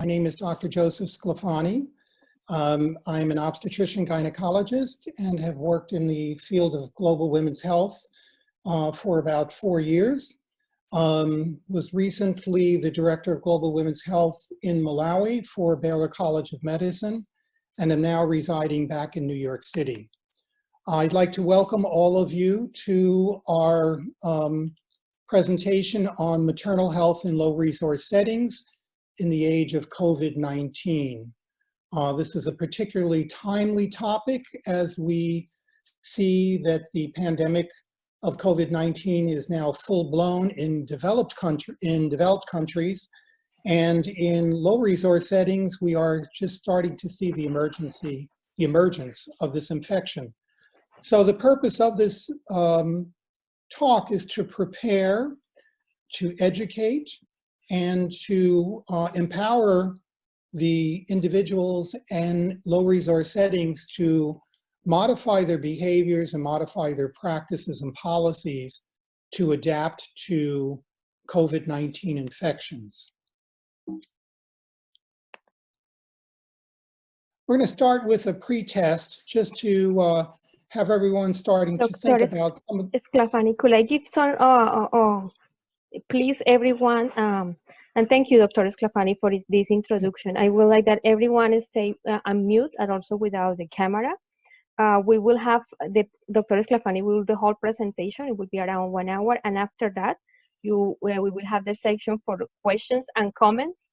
My name is Dr. Joseph Sclafani. I'm an obstetrician gynecologist and have worked in the field of global women's health for about 4 years. Was recently the director of global women's health in Malawi for Baylor College of Medicine, and am now residing back in New York City. I'd like to welcome all of you to our presentation on maternal health in low resource settings in the age of COVID-19. This is a particularly timely topic as we see that the pandemic of COVID-19 is now full-blown in developed countries, and in low resource settings, we are just starting to see the emergence of this infection. So the purpose of this talk is to prepare, to educate, and to empower the individuals in low resource settings to modify their behaviors and modify their practices and policies to adapt to COVID-19 infections. We're going to start with a pre-test just to have everyone starting to think about some of... Sclafani, could I give some, please everyone, and thank you, Dr. Sclafani, for this introduction. I would like that everyone stay on mute and also without the camera. We will have Dr. Sclafani will do the whole presentation. It will be around 1 hour, and after that, we will have the section for questions and comments.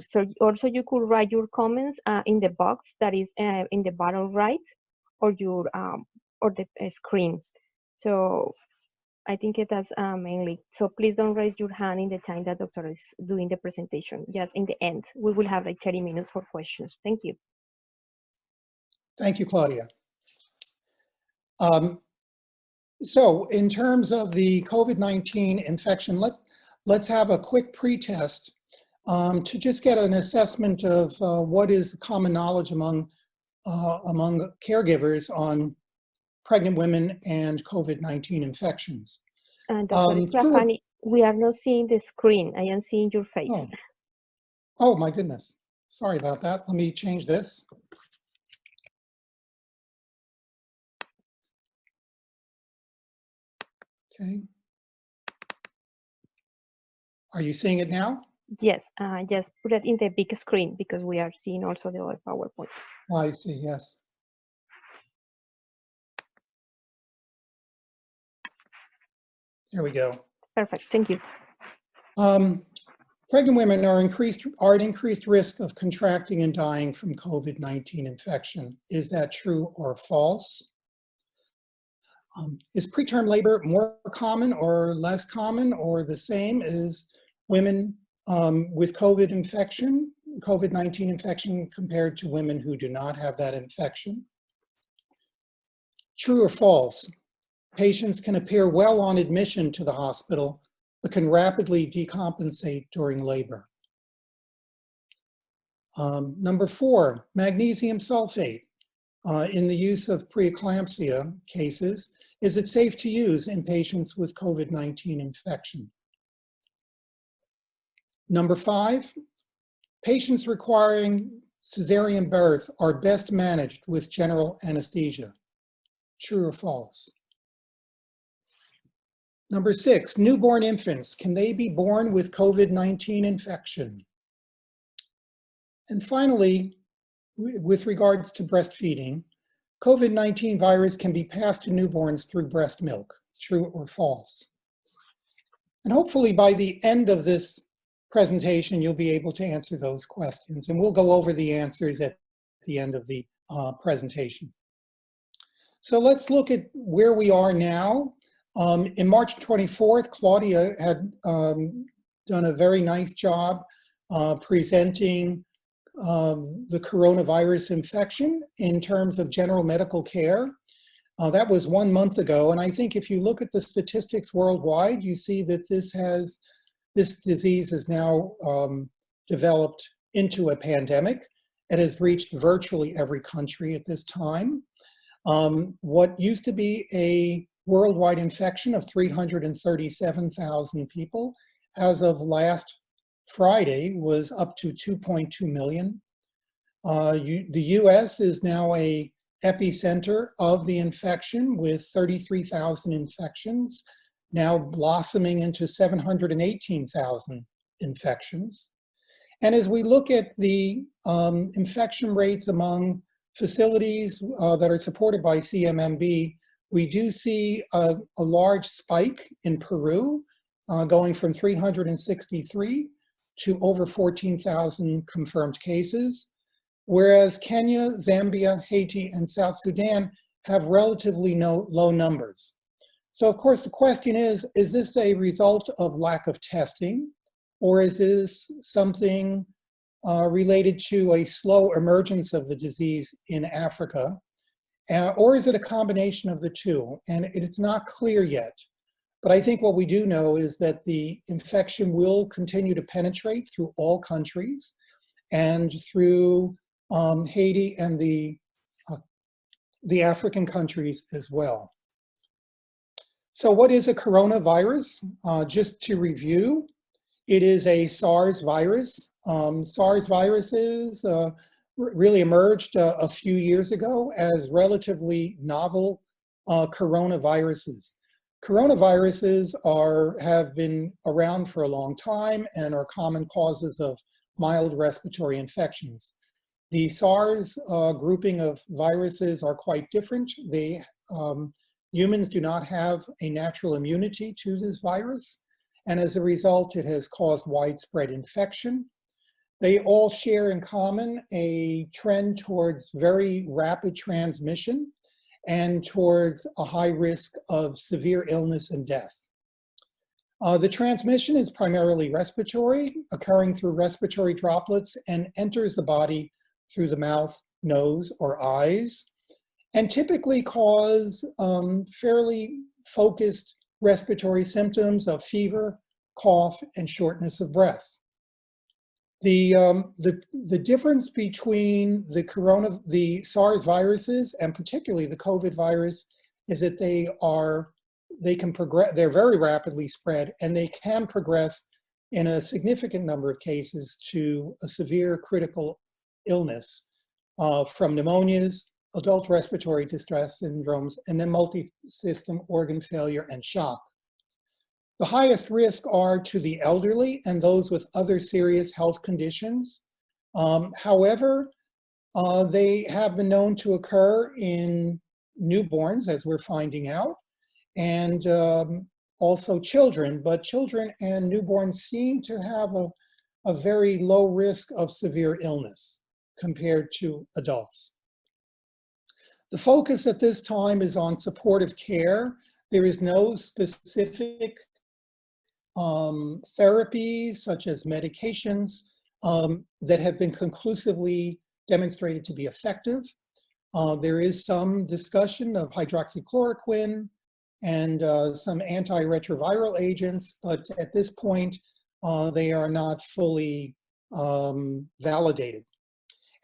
So also you could write your comments in the box that is in the bottom right or your or the screen. So I think that's mainly. So please don't raise your hand in the time that doctor is doing the presentation. Just in the end, we will have like 30 minutes for questions. Thank you. Thank you, Claudia. So in terms of the COVID-19 infection, let's have a quick pre-test to just get an assessment of what is the common knowledge among caregivers on pregnant women and COVID-19 infections. And Dr. Sclafani, we are not seeing the screen. I am seeing your face. Oh my goodness. Sorry about that. Let me change this. Okay. Are you seeing it now? Yes, just put it in the big screen because we are seeing also the other PowerPoints. Oh, I see, yes. There we go. Perfect, thank you. Pregnant women are at increased risk of contracting and dying from COVID-19 infection. Is that true or false? Is preterm labor more common or less common or the same as women with COVID-19 infection compared to women who do not have that infection? True or false? Patients can appear well on admission to the hospital, but can rapidly decompensate during labor. Number 4, magnesium sulfate in the use of preeclampsia cases. Is it safe to use in patients with COVID-19 infection? Number 5, patients requiring cesarean birth are best managed with general anesthesia. True or false? Number 6, newborn infants, can they be born with COVID-19 infection? And finally, with regards to breastfeeding, COVID-19 virus can be passed to newborns through breast milk. True or false? And hopefully by the end of this presentation, you'll be able to answer those questions, and we'll go over the answers at the end of the presentation. So let's look at where we are now. In March 24th, Claudia had done a very nice job presenting the coronavirus infection in terms of general medical care. That was 1 month ago, and I think if you look at the statistics worldwide, you see that this disease has now developed into a pandemic. It has reached virtually every country at this time. What used to be a worldwide infection of 337,000 people, as of last Friday was up to 2.2 million. The US is now a epicenter of the infection with 33,000 infections, now blossoming into 718,000 infections. And as we look at the infection rates among facilities that are supported by CMMB, we do see a large spike in Peru, going from 363 to over 14,000 confirmed cases, whereas Kenya, Zambia, Haiti, and South Sudan have relatively low numbers. So of course the question is this a result of lack of testing, or is this something related to a slow emergence of the disease in Africa? Or is it a combination of the two? And it's not clear yet. But I think what we do know is that the infection will continue to penetrate through all countries and through Haiti and the African countries as well. So what is a coronavirus? Just to review, it is a SARS virus. SARS viruses really emerged a few years ago as relatively novel coronaviruses. Coronaviruses have been around for a long time and are common causes of mild respiratory infections. The SARS grouping of viruses are quite different. Humans do not have a natural immunity to this virus, and as a result, it has caused widespread infection. They all share in common a trend towards very rapid transmission and towards a high risk of severe illness and death. The transmission is primarily respiratory, occurring through respiratory droplets, and enters the body through the mouth, nose, or eyes, and typically cause fairly focused respiratory symptoms of fever, cough, and shortness of breath. The difference between the SARS viruses and particularly the COVID virus is that they're very rapidly spread, and they can progress in a significant number of cases to a severe critical illness from pneumonias, adult respiratory distress syndromes, and then multi-system organ failure and shock. The highest risk are to the elderly and those with other serious health conditions. However, they have been known to occur in newborns, as we're finding out, and also children, but children and newborns seem to have a very low risk of severe illness compared to adults. The focus at this time is on supportive care. There is no specific therapies such as medications that have been conclusively demonstrated to be effective. There is some discussion of hydroxychloroquine and some antiretroviral agents, but at this point, they are not fully validated.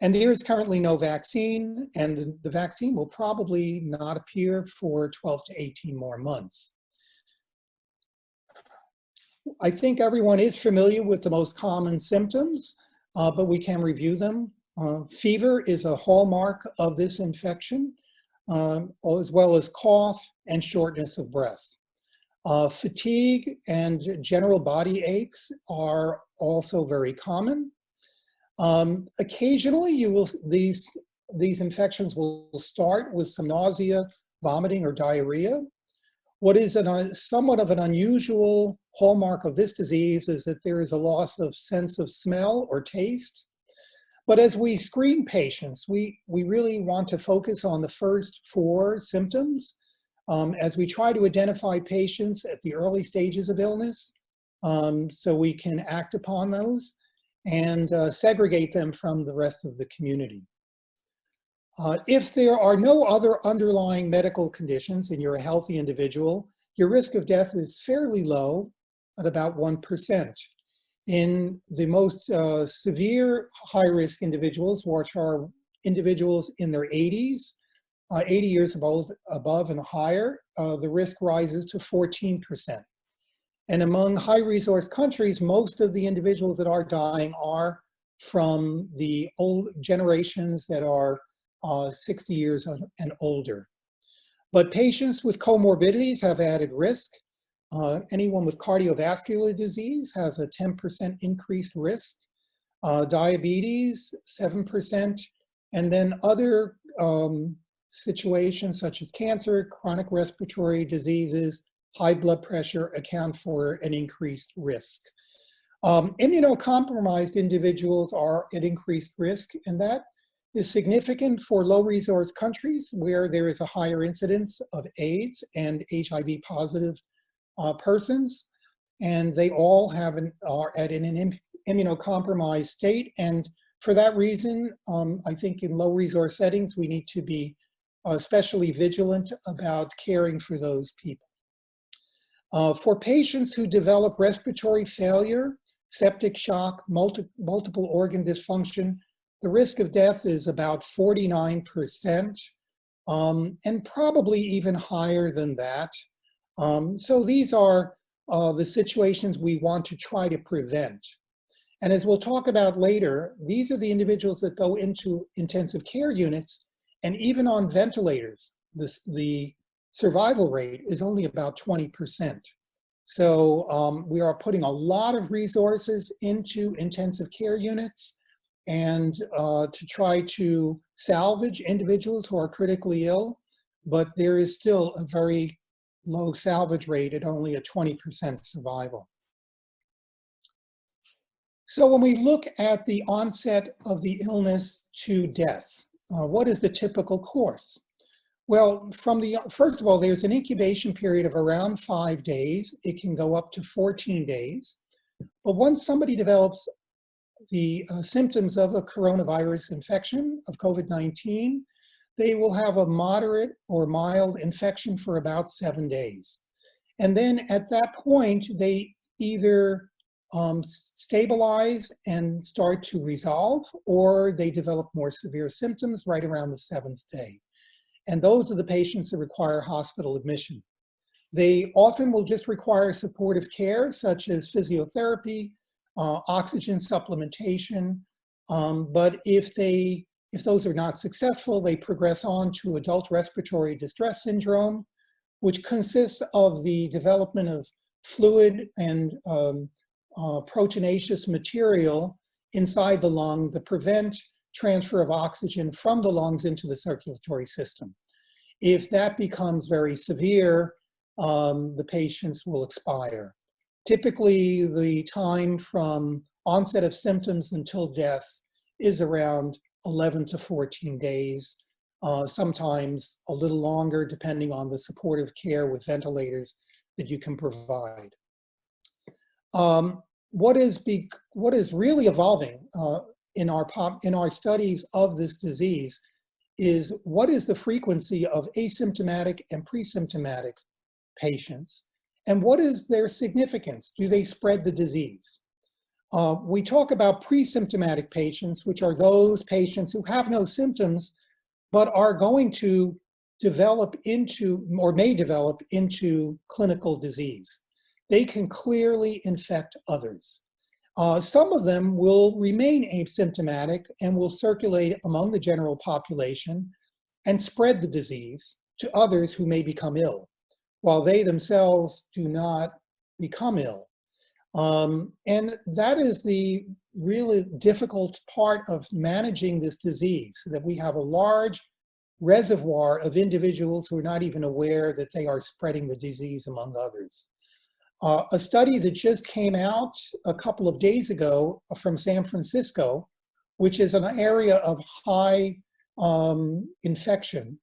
And there is currently no vaccine, and the vaccine will probably not appear for 12 to 18 more months. I think everyone is familiar with the most common symptoms, but we can review them. Fever is a hallmark of this infection, as well as cough and shortness of breath. Fatigue and general body aches are also very common. Occasionally, these infections will start with some nausea, vomiting, or diarrhea. What is somewhat of an unusual hallmark of this disease is that there is a loss of sense of smell or taste. But as we screen patients, we really want to focus on the first 4 symptoms as we try to identify patients at the early stages of illness so we can act upon those and segregate them from the rest of the community. If there are no other underlying medical conditions and you're a healthy individual, your risk of death is fairly low at about 1%. In the most severe high-risk individuals, which are individuals in their 80s, 80 years above and higher, the risk rises to 14%. And among high-resource countries, most of the individuals that are dying are from the old generations that are 60 years and older. But patients with comorbidities have added risk. Anyone with cardiovascular disease has a 10% increased risk. Diabetes, 7%, and then other situations such as cancer, chronic respiratory diseases, high blood pressure account for an increased risk. Immunocompromised individuals are at increased risk, and that is significant for low-resource countries where there is a higher incidence of AIDS and HIV positive persons, and they all are at an immunocompromised state. And for that reason, I think in low-resource settings, we need to be especially vigilant about caring for those people. For patients who develop respiratory failure, septic shock, multiple organ dysfunction, the risk of death is about 49%, and probably even higher than that. So these are the situations we want to try to prevent. And as we'll talk about later, these are the individuals that go into intensive care units, and even on ventilators, the survival rate is only about 20%. So we are putting a lot of resources into intensive care units and to try to salvage individuals who are critically ill, but there is still a very low salvage rate at only a 20% survival. So when we look at the onset of the illness to death, what is the typical course? Well, first of all, there's an incubation period of around 5 days. It can go up to 14 days. But once somebody develops the symptoms of a coronavirus infection of COVID-19, they will have a moderate or mild infection for about 7 days. And then at that point, they either stabilize and start to resolve, or they develop more severe symptoms right around the 7th day. And those are the patients that require hospital admission. They often will just require supportive care, such as physiotherapy, oxygen supplementation. But if those are not successful, they progress on to adult respiratory distress syndrome, which consists of the development of fluid and proteinaceous material inside the lung to prevent transfer of oxygen from the lungs into the circulatory system. If that becomes very severe, the patients will expire. Typically, the time from onset of symptoms until death is around 11 to 14 days, sometimes a little longer depending on the supportive care with ventilators that you can provide. What is really evolving in our studies of this disease is what is the frequency of asymptomatic and pre-symptomatic patients, and what is their significance? Do they spread the disease? We talk about pre-symptomatic patients, which are those patients who have no symptoms, but are going to develop into, or may develop into, clinical disease. They can clearly infect others. Some of them will remain asymptomatic and will circulate among the general population and spread the disease to others who may become ill, while they themselves do not become ill. And that is the really difficult part of managing this disease, that we have a large reservoir of individuals who are not even aware that they are spreading the disease among others. A study that just came out a couple of days ago from San Francisco, which is an area of high infection,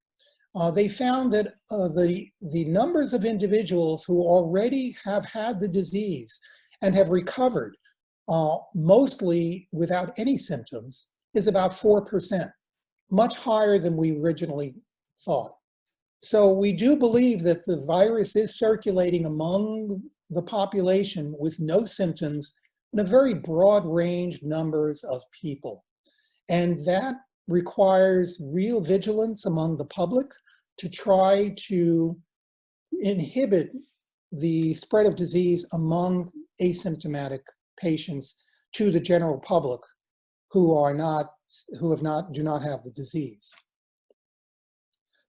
they found that the numbers of individuals who already have had the disease and have recovered, mostly without any symptoms, is about 4%, much higher than we originally thought. So we do believe that the virus is circulating among the population with no symptoms in a very broad range numbers of people. And that requires real vigilance among the public to try to inhibit the spread of disease among asymptomatic patients to the general public who do not have the disease.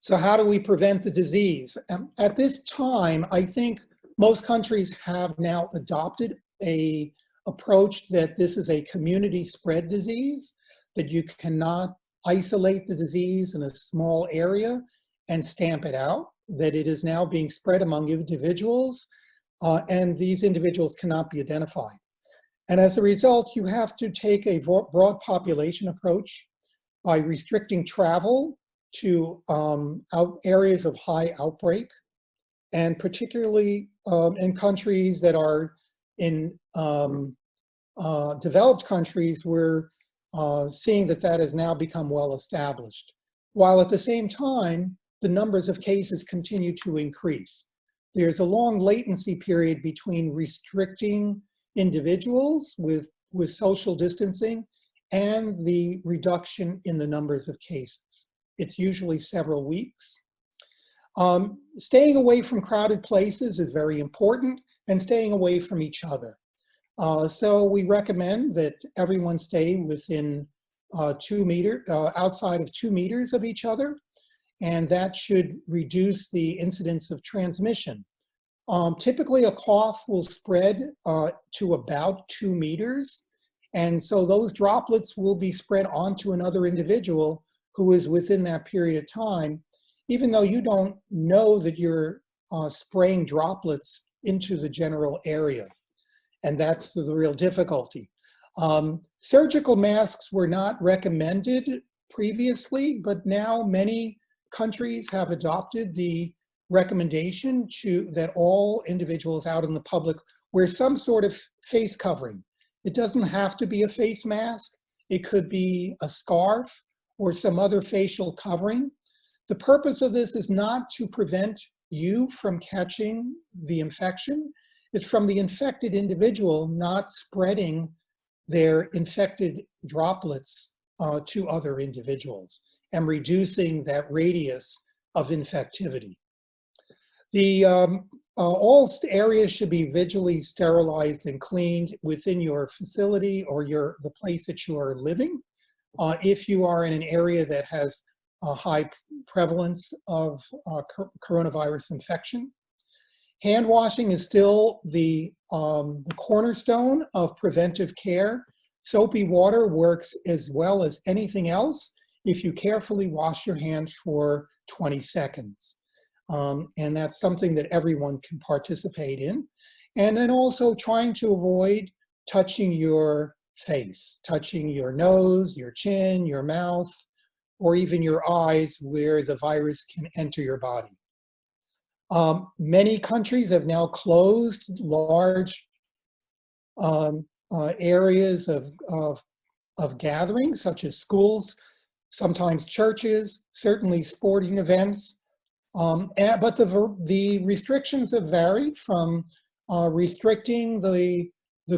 So how do we prevent the disease? At this time, I think most countries have now adopted a approach that this is a community spread disease, that you cannot isolate the disease in a small area and stamp it out, that it is now being spread among individuals, and these individuals cannot be identified. And as a result, you have to take a broad population approach by restricting travel to areas of high outbreak, and particularly in countries that are in developed countries, we're seeing that that has now become well established. While at the same time, the numbers of cases continue to increase. There's a long latency period between restricting individuals with social distancing and the reduction in the numbers of cases. It's usually several weeks. Staying away from crowded places is very important, and staying away from each other. So we recommend that everyone stay within outside of 2 meters of each other, and that should reduce the incidence of transmission. Typically, a cough will spread to about 2 meters, and so those droplets will be spread onto another individual who is within that period of time, even though you don't know that you're spraying droplets into the general area. And that's the real difficulty. Surgical masks were not recommended previously, but now many countries have adopted the recommendation that all individuals out in the public wear some sort of face covering. It doesn't have to be a face mask. It could be a scarf or some other facial covering. The purpose of this is not to prevent you from catching the infection. It's from the infected individual not spreading their infected droplets to other individuals and reducing that radius of infectivity. All areas should be visually sterilized and cleaned within your facility or the place that you are living. If you are in an area that has a high prevalence of coronavirus infection. Hand washing is still the cornerstone of preventive care. Soapy water works as well as anything else if you carefully wash your hands for 20 seconds. And that's something that everyone can participate in. And then also trying to avoid touching your face, touching your nose, your chin, your mouth, or even your eyes where the virus can enter your body. Many countries have now closed large areas of gatherings, such as schools, sometimes churches, certainly sporting events. But the restrictions have varied from restricting the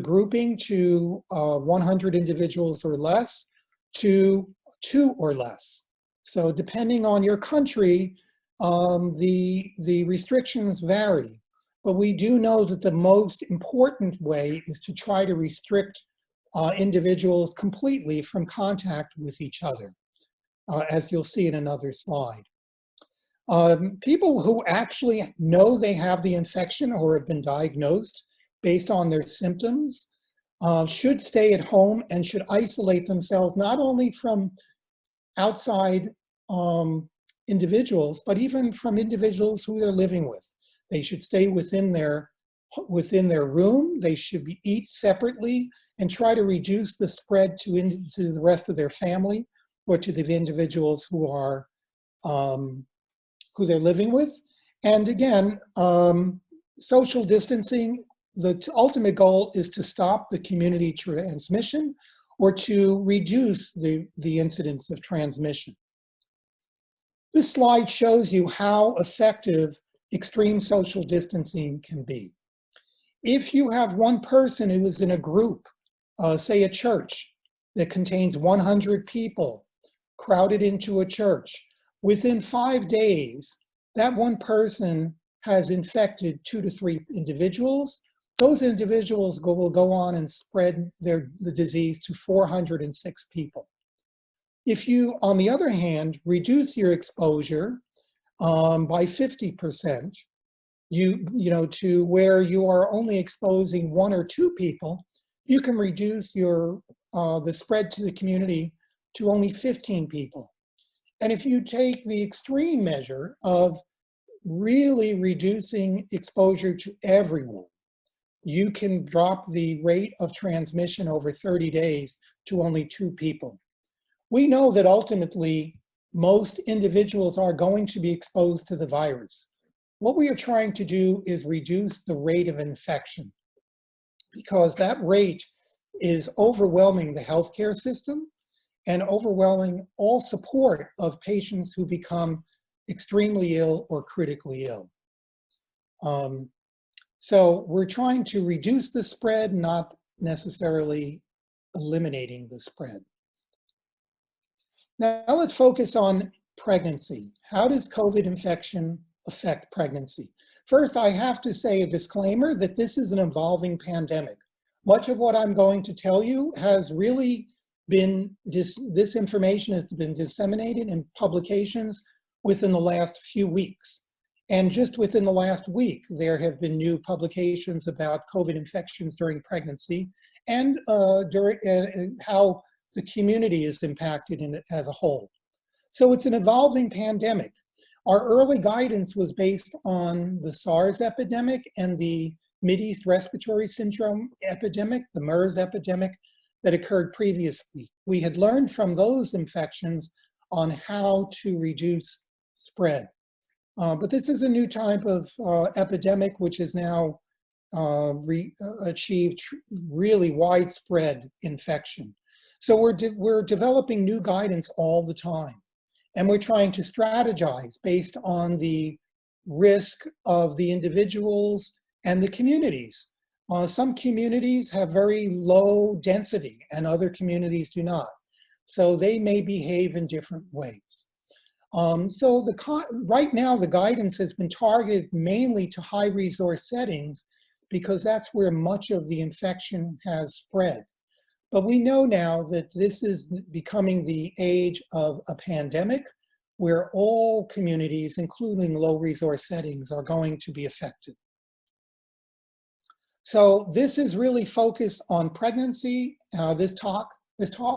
grouping to 100 individuals or less to 2 or less. So depending on your country, the restrictions vary. But we do know that the most important way is to try to restrict individuals completely from contact with each other, as you'll see in another slide. People who actually know they have the infection or have been diagnosed based on their symptoms should stay at home and should isolate themselves not only from outside individuals, but even from individuals who they're living with. They should stay within their room. They should eat separately and try to reduce the spread to the rest of their family or to the individuals who are who they're living with. And again, social distancing, the ultimate goal is to stop the community transmission or to reduce the incidence of transmission. This slide shows you how effective extreme social distancing can be. If you have one person who is in a group, say a church that contains 100 people crowded into a church, within 5 days, that one person has infected 2 to 3 individuals, those individuals will go on and spread the disease to 406 people. If you, on the other hand, reduce your exposure by 50%, to where you are only exposing 1 or 2 people, you can reduce the spread to the community to only 15 people. And if you take the extreme measure of really reducing exposure to everyone, you can drop the rate of transmission over 30 days to only 2 people. We know that ultimately most individuals are going to be exposed to the virus. What we are trying to do is reduce the rate of infection, because that rate is overwhelming the healthcare system and overwhelming all support of patients who become extremely ill or critically ill. So we're trying to reduce the spread, not necessarily eliminating the spread. Now let's focus on pregnancy. How does COVID infection affect pregnancy? First, I have to say a disclaimer that this is an evolving pandemic. Much of what I'm going to tell you has really been, this information has been disseminated in publications within the last few weeks. And just within the last week, there have been new publications about COVID infections during pregnancy and how the community is impacted as a whole. So it's an evolving pandemic. Our early guidance was based on the SARS epidemic and the Mideast Respiratory Syndrome epidemic, the MERS epidemic that occurred previously. We had learned from those infections on how to reduce spread. But this is a new type of epidemic which has now achieved really widespread infection. So we're developing new guidance all the time. And we're trying to strategize based on the risk of the individuals and the communities. Some communities have very low density and other communities do not. So they may behave in different ways. So right now the guidance has been targeted mainly to high resource settings because that's where much of the infection has spread. But we know now that this is becoming the age of a pandemic where all communities, including low resource settings, are going to be affected. So this is really focused on pregnancy, this talk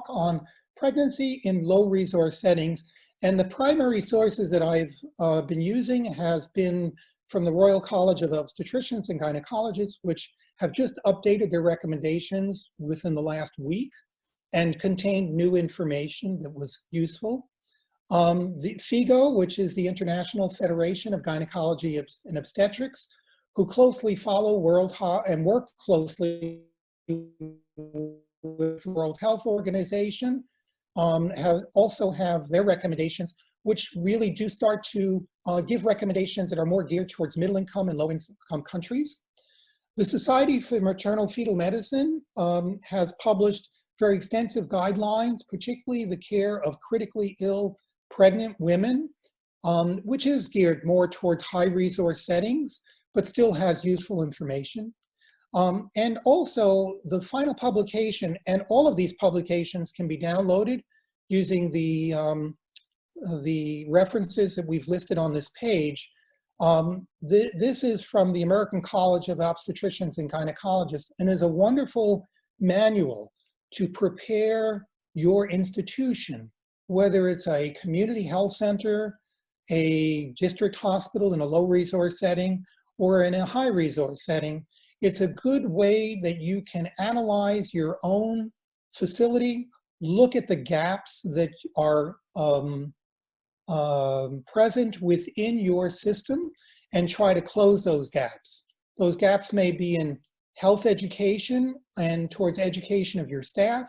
on pregnancy in low resource settings. And the primary sources that I've been using has been from the Royal College of Obstetricians and Gynecologists, which have just updated their recommendations within the last week and contained new information that was useful. The FIGO, which is the International Federation of Gynecology and Obstetrics, who closely follow and work closely with the World Health Organization, also have their recommendations, which really do start to give recommendations that are more geared towards middle income and low income countries. The Society for Maternal Fetal Medicine has published very extensive guidelines, particularly the care of critically ill pregnant women, which is geared more towards high resource settings, but still has useful information. And also the final publication, and all of these publications can be downloaded using the references that we've listed on this page. This is from the American College of Obstetricians and Gynecologists and is a wonderful manual to prepare your institution, whether it's a community health center, a district hospital in a low resource setting, or in a high resource setting. It's a good way that you can analyze your own facility, look at the gaps that are present within your system and try to close those gaps. Those gaps may be in health education and towards education of your staff.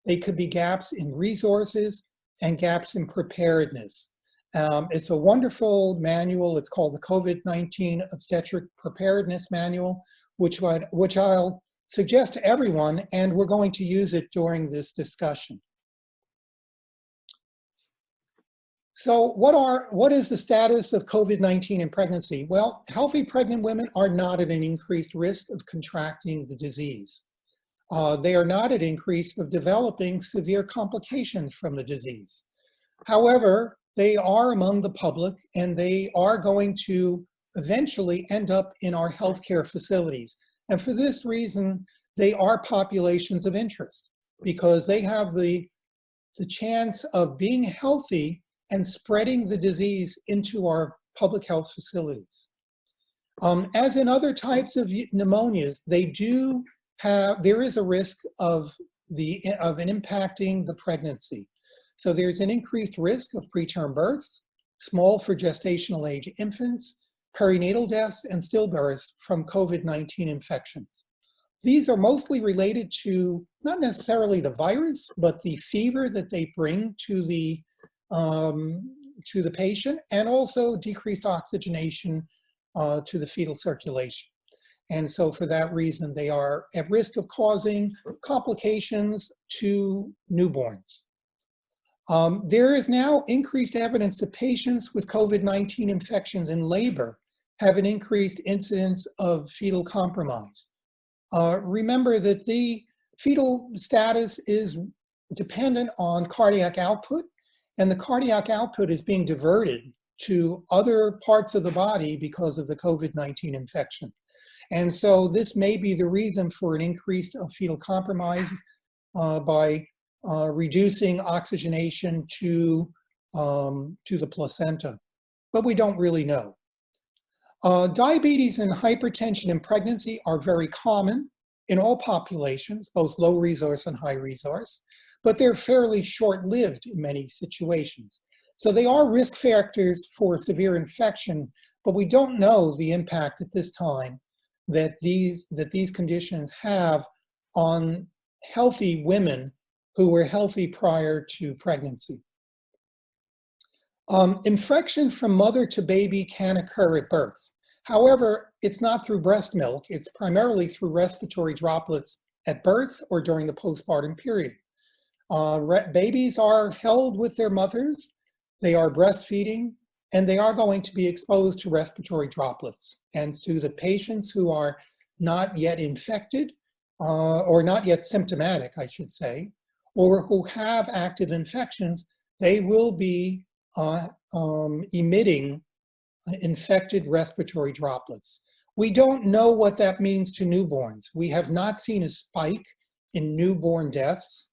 They could be gaps in resources and gaps in preparedness. It's a wonderful manual. It's called the COVID-19 Obstetric Preparedness Manual, which I'll suggest to everyone, and we're going to use it during this discussion. So what is the status of COVID-19 in pregnancy? Well, healthy pregnant women are not at an increased risk of contracting the disease. They are not at increase of developing severe complications from the disease. However, they are among the public and they are going to eventually end up in our healthcare facilities. And for this reason, they are populations of interest because they have the chance of being healthy and spreading the disease into our public health facilities. As in other types of pneumonias, there is a risk of an impacting the pregnancy. So there's an increased risk of preterm births, small for gestational age infants, perinatal deaths, and stillbirths from COVID-19 infections. These are mostly related to not necessarily the virus, but the fever that they bring to the patient, and also decreased oxygenation to the fetal circulation. And so for that reason, they are at risk of causing complications to newborns. There is now increased evidence that patients with COVID-19 infections in labor have an increased incidence of fetal compromise. Remember that the fetal status is dependent on cardiac output, and the cardiac output is being diverted to other parts of the body because of the COVID-19 infection. And so this may be the reason for an increase of fetal compromise by reducing oxygenation to the placenta. But we don't really know. Diabetes and hypertension in pregnancy are very common in all populations, both low resource and high resource, but they're fairly short-lived in many situations. So they are risk factors for severe infection, but we don't know the impact at this time that these conditions have on healthy women who were healthy prior to pregnancy. Infection from mother to baby can occur at birth. However, it's not through breast milk. It's primarily through respiratory droplets at birth or during the postpartum period. Babies are held with their mothers, they are breastfeeding, and they are going to be exposed to respiratory droplets. And to the patients who are not yet infected, or not yet symptomatic, I should say, or who have active infections, they will be emitting infected respiratory droplets. We don't know what that means to newborns. We have not seen a spike in newborn deaths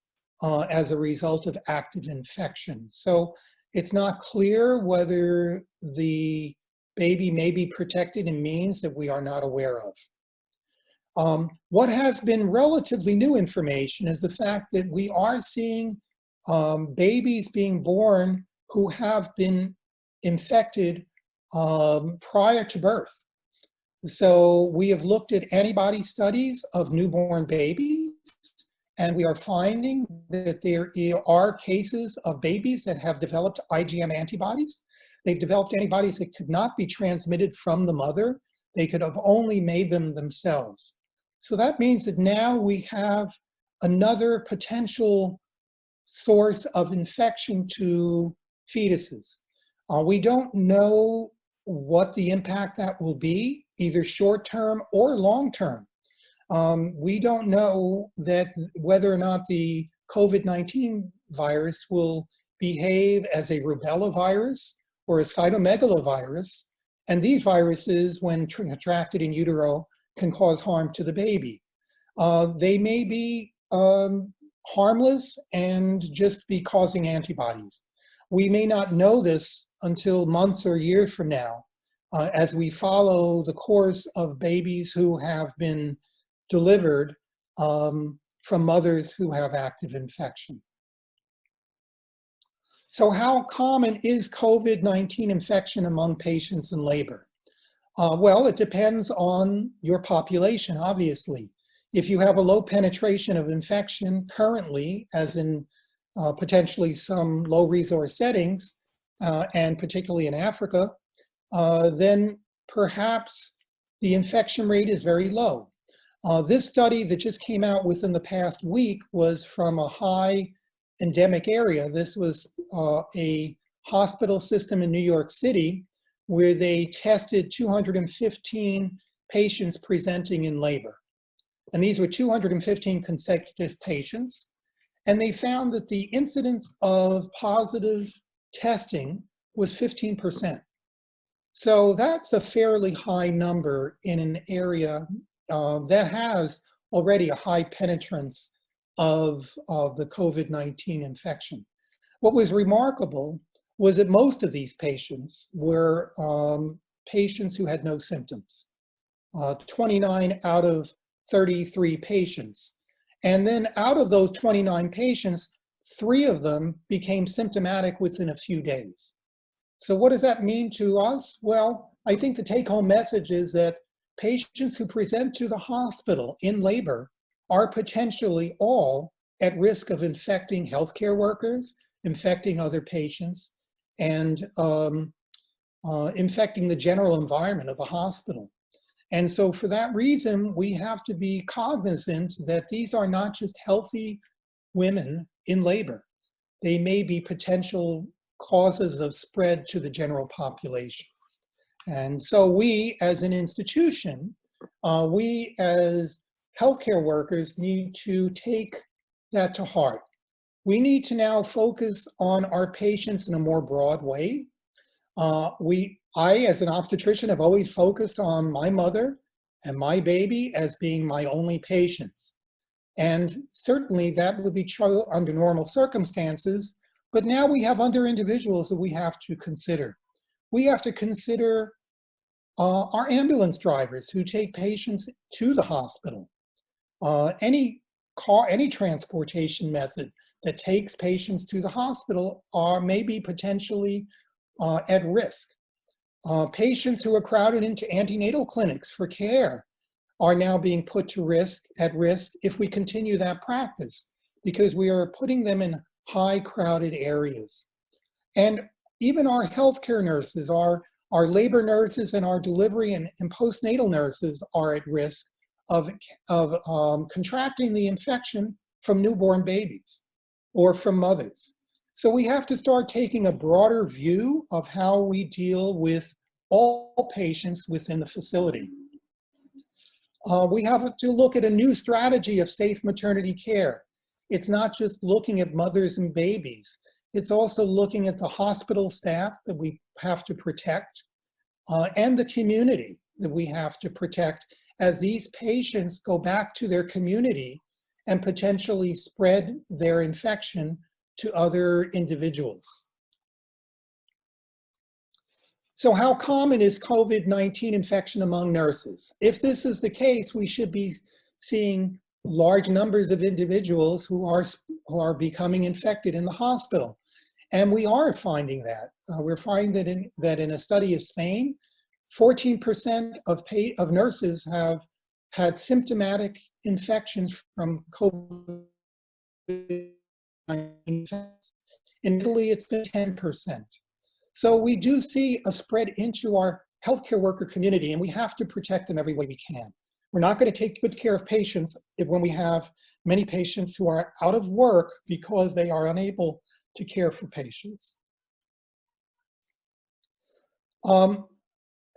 as a result of active infection. So it's not clear whether the baby may be protected in means that we are not aware of. What has been relatively new information is the fact that we are seeing babies being born who have been infected prior to birth. So we have looked at antibody studies of newborn babies, and we are finding that there are cases of babies that have developed IgM antibodies. They've developed antibodies that could not be transmitted from the mother. They could have only made them themselves. So that means that now we have another potential source of infection to fetuses. We don't know what the impact that will be, either short-term or long-term. We don't know that whether or not the COVID-19 virus will behave as a rubella virus or a cytomegalovirus. And these viruses, when contracted in utero, can cause harm to the baby. They may be harmless and just be causing antibodies. We may not know this until months or years from now, as we follow the course of babies who have been delivered from mothers who have active infection. So how common is COVID-19 infection among patients in labor? Well, it depends on your population, obviously. If you have a low penetration of infection currently, as in potentially some low resource settings, and particularly in Africa, then perhaps the infection rate is very low. This study that just came out within the past week was from a high endemic area. This was a hospital system in New York City where they tested 215 patients presenting in labor. And these were 215 consecutive patients. And they found that the incidence of positive testing was 15%. So that's a fairly high number in an area that has already a high penetrance of the COVID-19 infection. What was remarkable was that most of these patients were patients who had no symptoms, 29 out of 33 patients. And then out of those 29 patients, 3 of them became symptomatic within a few days. So what does that mean to us? Well, I think the take-home message is that patients who present to the hospital in labor are potentially all at risk of infecting healthcare workers, infecting other patients, and infecting the general environment of the hospital. And so for that reason, we have to be cognizant that these are not just healthy women in labor. They may be potential causes of spread to the general population. And so we as an institution, we as healthcare workers need to take that to heart. We need to now focus on our patients in a more broad way. I, as an obstetrician, have always focused on my mother and my baby as being my only patients. And certainly that would be true under normal circumstances, but now we have other individuals that we have to consider. We have to consider our ambulance drivers who take patients to the hospital. Any transportation method that takes patients to the hospital may be potentially at risk. Patients who are crowded into antenatal clinics for care are now being put at risk if we continue that practice, because we are putting them in high crowded areas. And even our healthcare nurses, our labor nurses and our delivery and postnatal nurses are at risk of contracting the infection from newborn babies or from mothers. So we have to start taking a broader view of how we deal with all patients within the facility. We have to look at a new strategy of safe maternity care. It's not just looking at mothers and babies. It's also looking at the hospital staff that we have to protect and the community that we have to protect as these patients go back to their community and potentially spread their infection to other individuals. So how common is COVID-19 infection among nurses? If this is the case, we should be seeing large numbers of individuals who are becoming infected in the hospital. And we are finding that. We're finding that in a study of Spain, 14% of nurses have had symptomatic infections from COVID-19. In Italy, it's been 10%. So we do see a spread into our healthcare worker community, and we have to protect them every way we can. We're not going to take good care of patients when we have many patients who are out of work because they are unable to care for patients.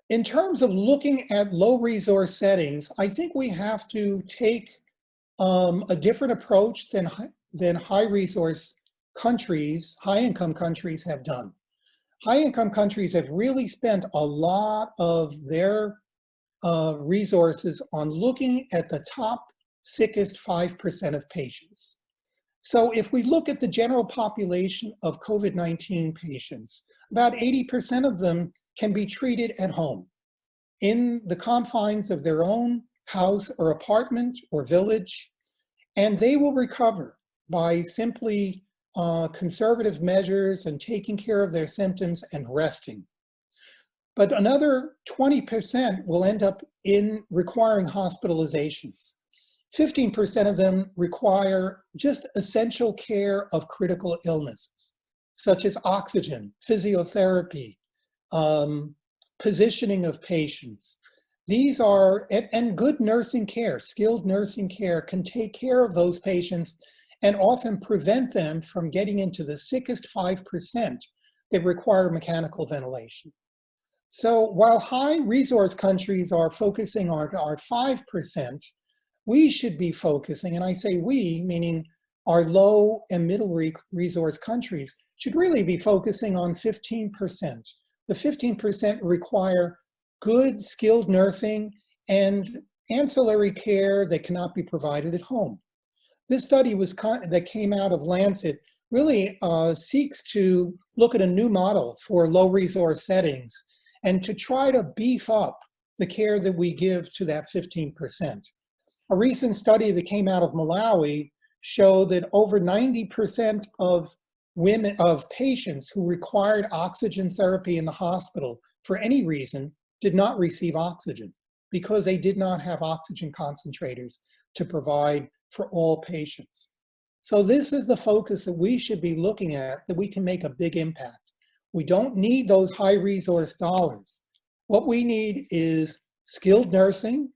In terms of looking at low resource settings, I think we have to take a different approach than high resource countries, high income countries have done. High income countries have really spent a lot of their resources on looking at the top sickest 5% of patients. So if we look at the general population of COVID-19 patients, about 80% of them can be treated at home in the confines of their own house or apartment or village, and they will recover by simply conservative measures and taking care of their symptoms and resting. But another 20% will end up in requiring hospitalizations. 15% of them require just essential care of critical illnesses, such as oxygen, physiotherapy, positioning of patients. These are, and good nursing care, skilled nursing care can take care of those patients and often prevent them from getting into the sickest 5%, that require mechanical ventilation. So while high resource countries are focusing on our 5%, we should be focusing, and I say we, meaning our low and middle resource countries, should really be focusing on 15%. The 15% require good, skilled nursing and ancillary care that cannot be provided at home. This study that came out of Lancet really seeks to look at a new model for low resource settings and to try to beef up the care that we give to that 15%. A recent study that came out of Malawi showed that over 90% of patients who required oxygen therapy in the hospital for any reason did not receive oxygen because they did not have oxygen concentrators to provide for all patients. So this is the focus that we should be looking at, that we can make a big impact. We don't need those high resource dollars. What we need is skilled nursing,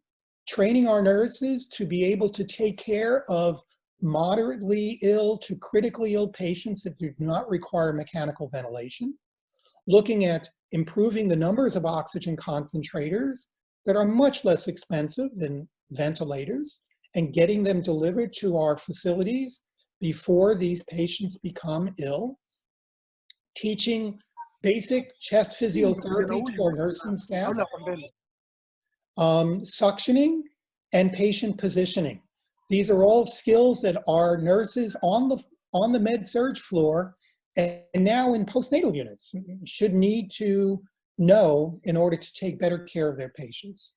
training our nurses to be able to take care of moderately ill to critically ill patients that do not require mechanical ventilation, looking at improving the numbers of oxygen concentrators that are much less expensive than ventilators, and getting them delivered to our facilities before these patients become ill, teaching basic chest physiotherapy to our nursing staff, suctioning, and patient positioning. These are all skills that our nurses on the med-surg floor and now in postnatal units should need to know in order to take better care of their patients.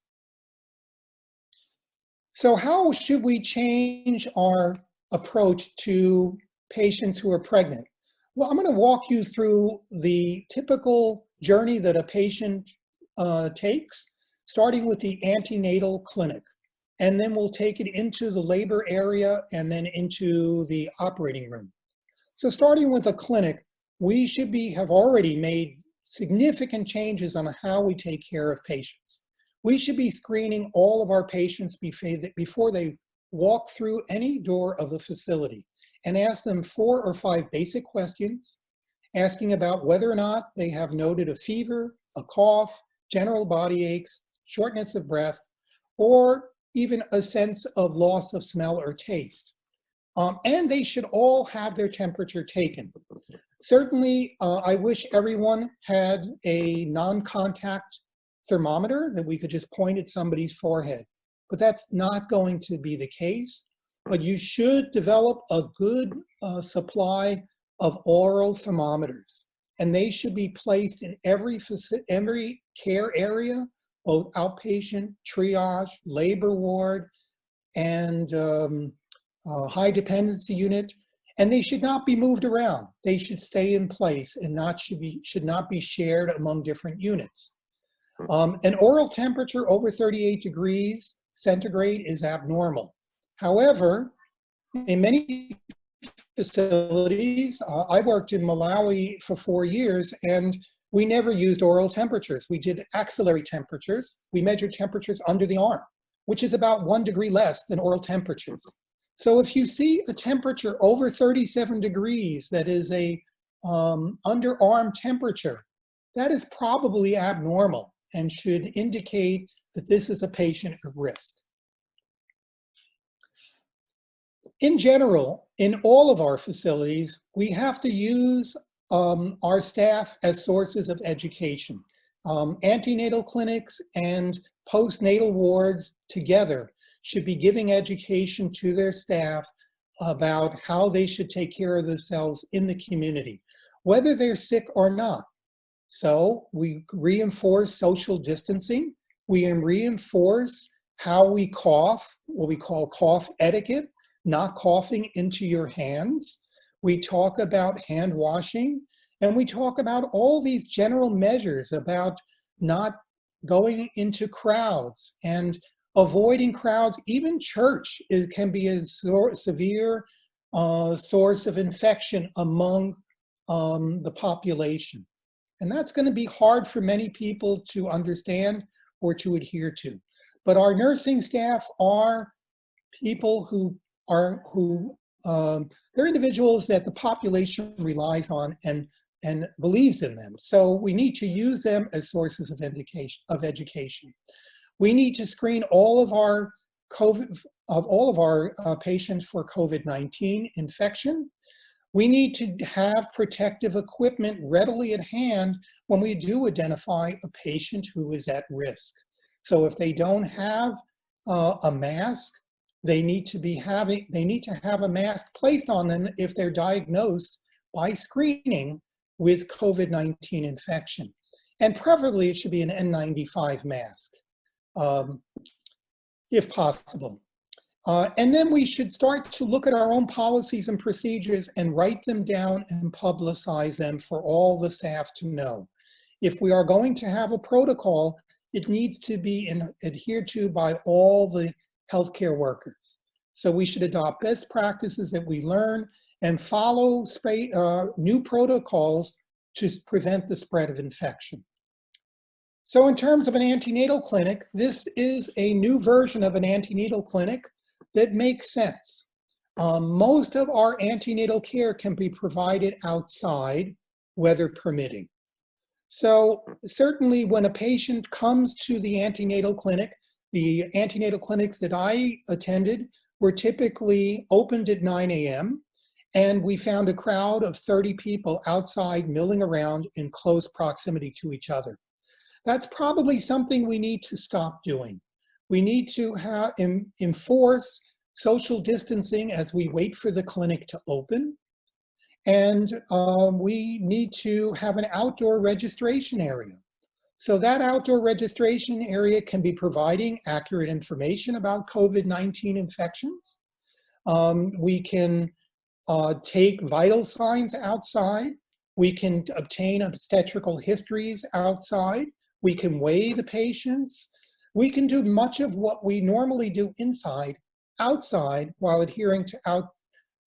So how should we change our approach to patients who are pregnant? Well, I'm going to walk you through the typical journey that a patient takes, starting with the antenatal clinic. And then we'll take it into the labor area and then into the operating room. So starting with a clinic, we should have already made significant changes on how we take care of patients. We should be screening all of our patients before they walk through any door of the facility and ask them 4 or 5 basic questions, asking about whether or not they have noted a fever, a cough, general body aches, shortness of breath, or even a sense of loss of smell or taste. And they should all have their temperature taken. Certainly, I wish everyone had a non-contact thermometer that we could just point at somebody's forehead, but that's not going to be the case. But you should develop a good supply of oral thermometers, and they should be placed in every care area, both outpatient, triage, labor ward, and high dependency unit, and they should not be moved around. They should stay in place and should not be shared among different units. An oral temperature over 38 degrees centigrade is abnormal. However, in many facilities, I worked in Malawi for 4 years, and we never used oral temperatures. We did axillary temperatures. We measured temperatures under the arm, which is about 1 degree less than oral temperatures. So if you see a temperature over 37 degrees that is a underarm temperature, that is probably abnormal and should indicate that this is a patient at risk. In general, in all of our facilities, we have to use our staff as sources of education. Antenatal clinics and postnatal wards together should be giving education to their staff about how they should take care of themselves in the community, whether they're sick or not. So we reinforce social distancing. We reinforce how we cough, what we call cough etiquette, not coughing into your hands. We talk about hand washing, and we talk about all these general measures about not going into crowds and avoiding crowds. Even church can be a severe source of infection among the population. And that's going to be hard for many people to understand or to adhere to. But our nursing staff are people they're individuals that the population relies on, and and believes in them. So we need to use them as sources of education. We need to screen all of our patients for COVID-19 infection. We need to have protective equipment readily at hand when we do identify a patient who is at risk. So if they don't have a mask, they need to have a mask placed on them if they're diagnosed by screening with COVID-19 infection. And preferably it should be an N95 mask, if possible. And then we should start to look at our own policies and procedures and write them down and publicize them for all the staff to know. If we are going to have a protocol, it needs to be adhered to by all the healthcare workers. So we should adopt best practices that we learn and follow new protocols to prevent the spread of infection. So in terms of an antenatal clinic, this is a new version of an antenatal clinic that makes sense. Most of our antenatal care can be provided outside, weather permitting. So certainly when a patient comes to the antenatal clinic, the antenatal clinics that I attended were typically opened at 9 a.m. and we found a crowd of 30 people outside milling around in close proximity to each other. That's probably something we need to stop doing. We need to enforce social distancing as we wait for the clinic to open. And we need to have an outdoor registration area. So that outdoor registration area can be providing accurate information about COVID-19 infections. We can take vital signs outside. We can obtain obstetrical histories outside. We can weigh the patients. We can do much of what we normally do inside, outside, while adhering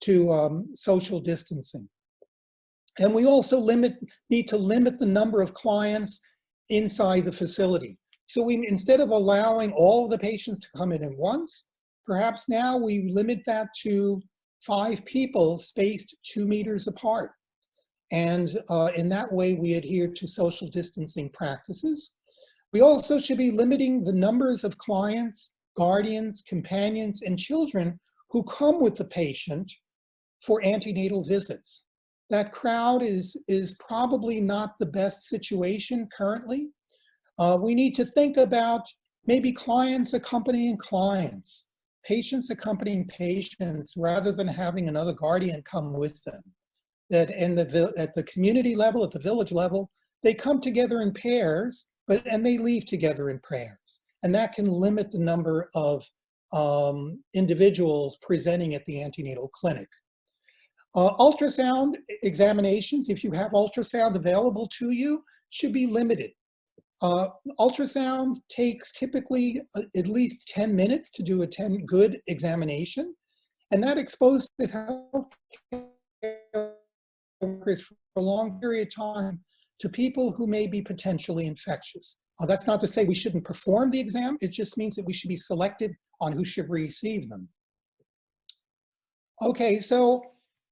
to social distancing. And we also need to limit the number of clients inside the facility. So instead of allowing all of the patients to come in at once, perhaps now we limit that to 5 people spaced 2 meters apart. And in that way, we adhere to social distancing practices. We also should be limiting the numbers of clients, guardians, companions, and children who come with the patient for antenatal visits. That crowd is probably not the best situation currently. We need to think about maybe clients accompanying clients, patients accompanying patients, rather than having another guardian come with them. That at the community level, at the village level, they come together in pairs, and they leave together in pairs. And that can limit the number of individuals presenting at the antenatal clinic. Ultrasound examinations, if you have ultrasound available to you, should be limited. Ultrasound takes typically at least 10 minutes to do a good examination, and that exposes healthcare workers for a long period of time to people who may be potentially infectious. That's not to say we shouldn't perform the exam, it just means that we should be selective on who should receive them. Okay, so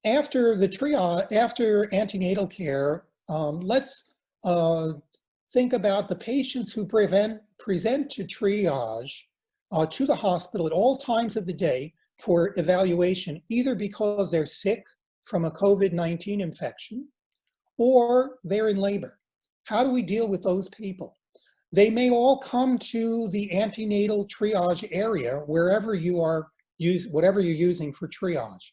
after the triage, after antenatal care, let's think about the patients who present to triage to the hospital at all times of the day for evaluation, either because they're sick from a COVID-19 infection or they're in labor. How do we deal with those people? They may all come to the antenatal triage area wherever you are whatever you're using for triage.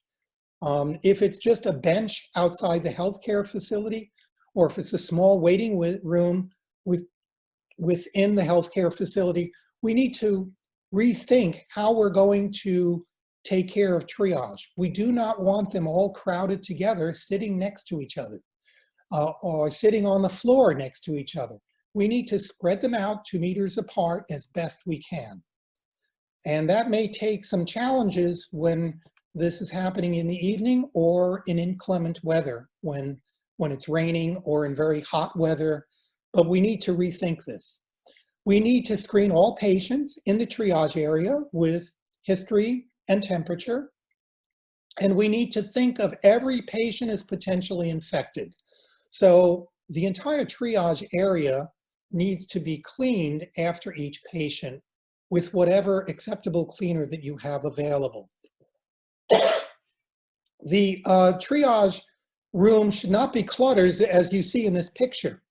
If it's just a bench outside the healthcare facility, or if it's a small waiting room within the healthcare facility, we need to rethink how we're going to take care of triage. We do not want them all crowded together, sitting next to each other, or sitting on the floor next to each other. We need to spread them out 2 meters apart as best we can. And that may take some challenges when this is happening in the evening or in inclement weather, when it's raining or in very hot weather, but we need to rethink this. We need to screen all patients in the triage area with history and temperature, and we need to think of every patient as potentially infected. So the entire triage area needs to be cleaned after each patient with whatever acceptable cleaner that you have available. The triage room should not be cluttered as you see in this picture.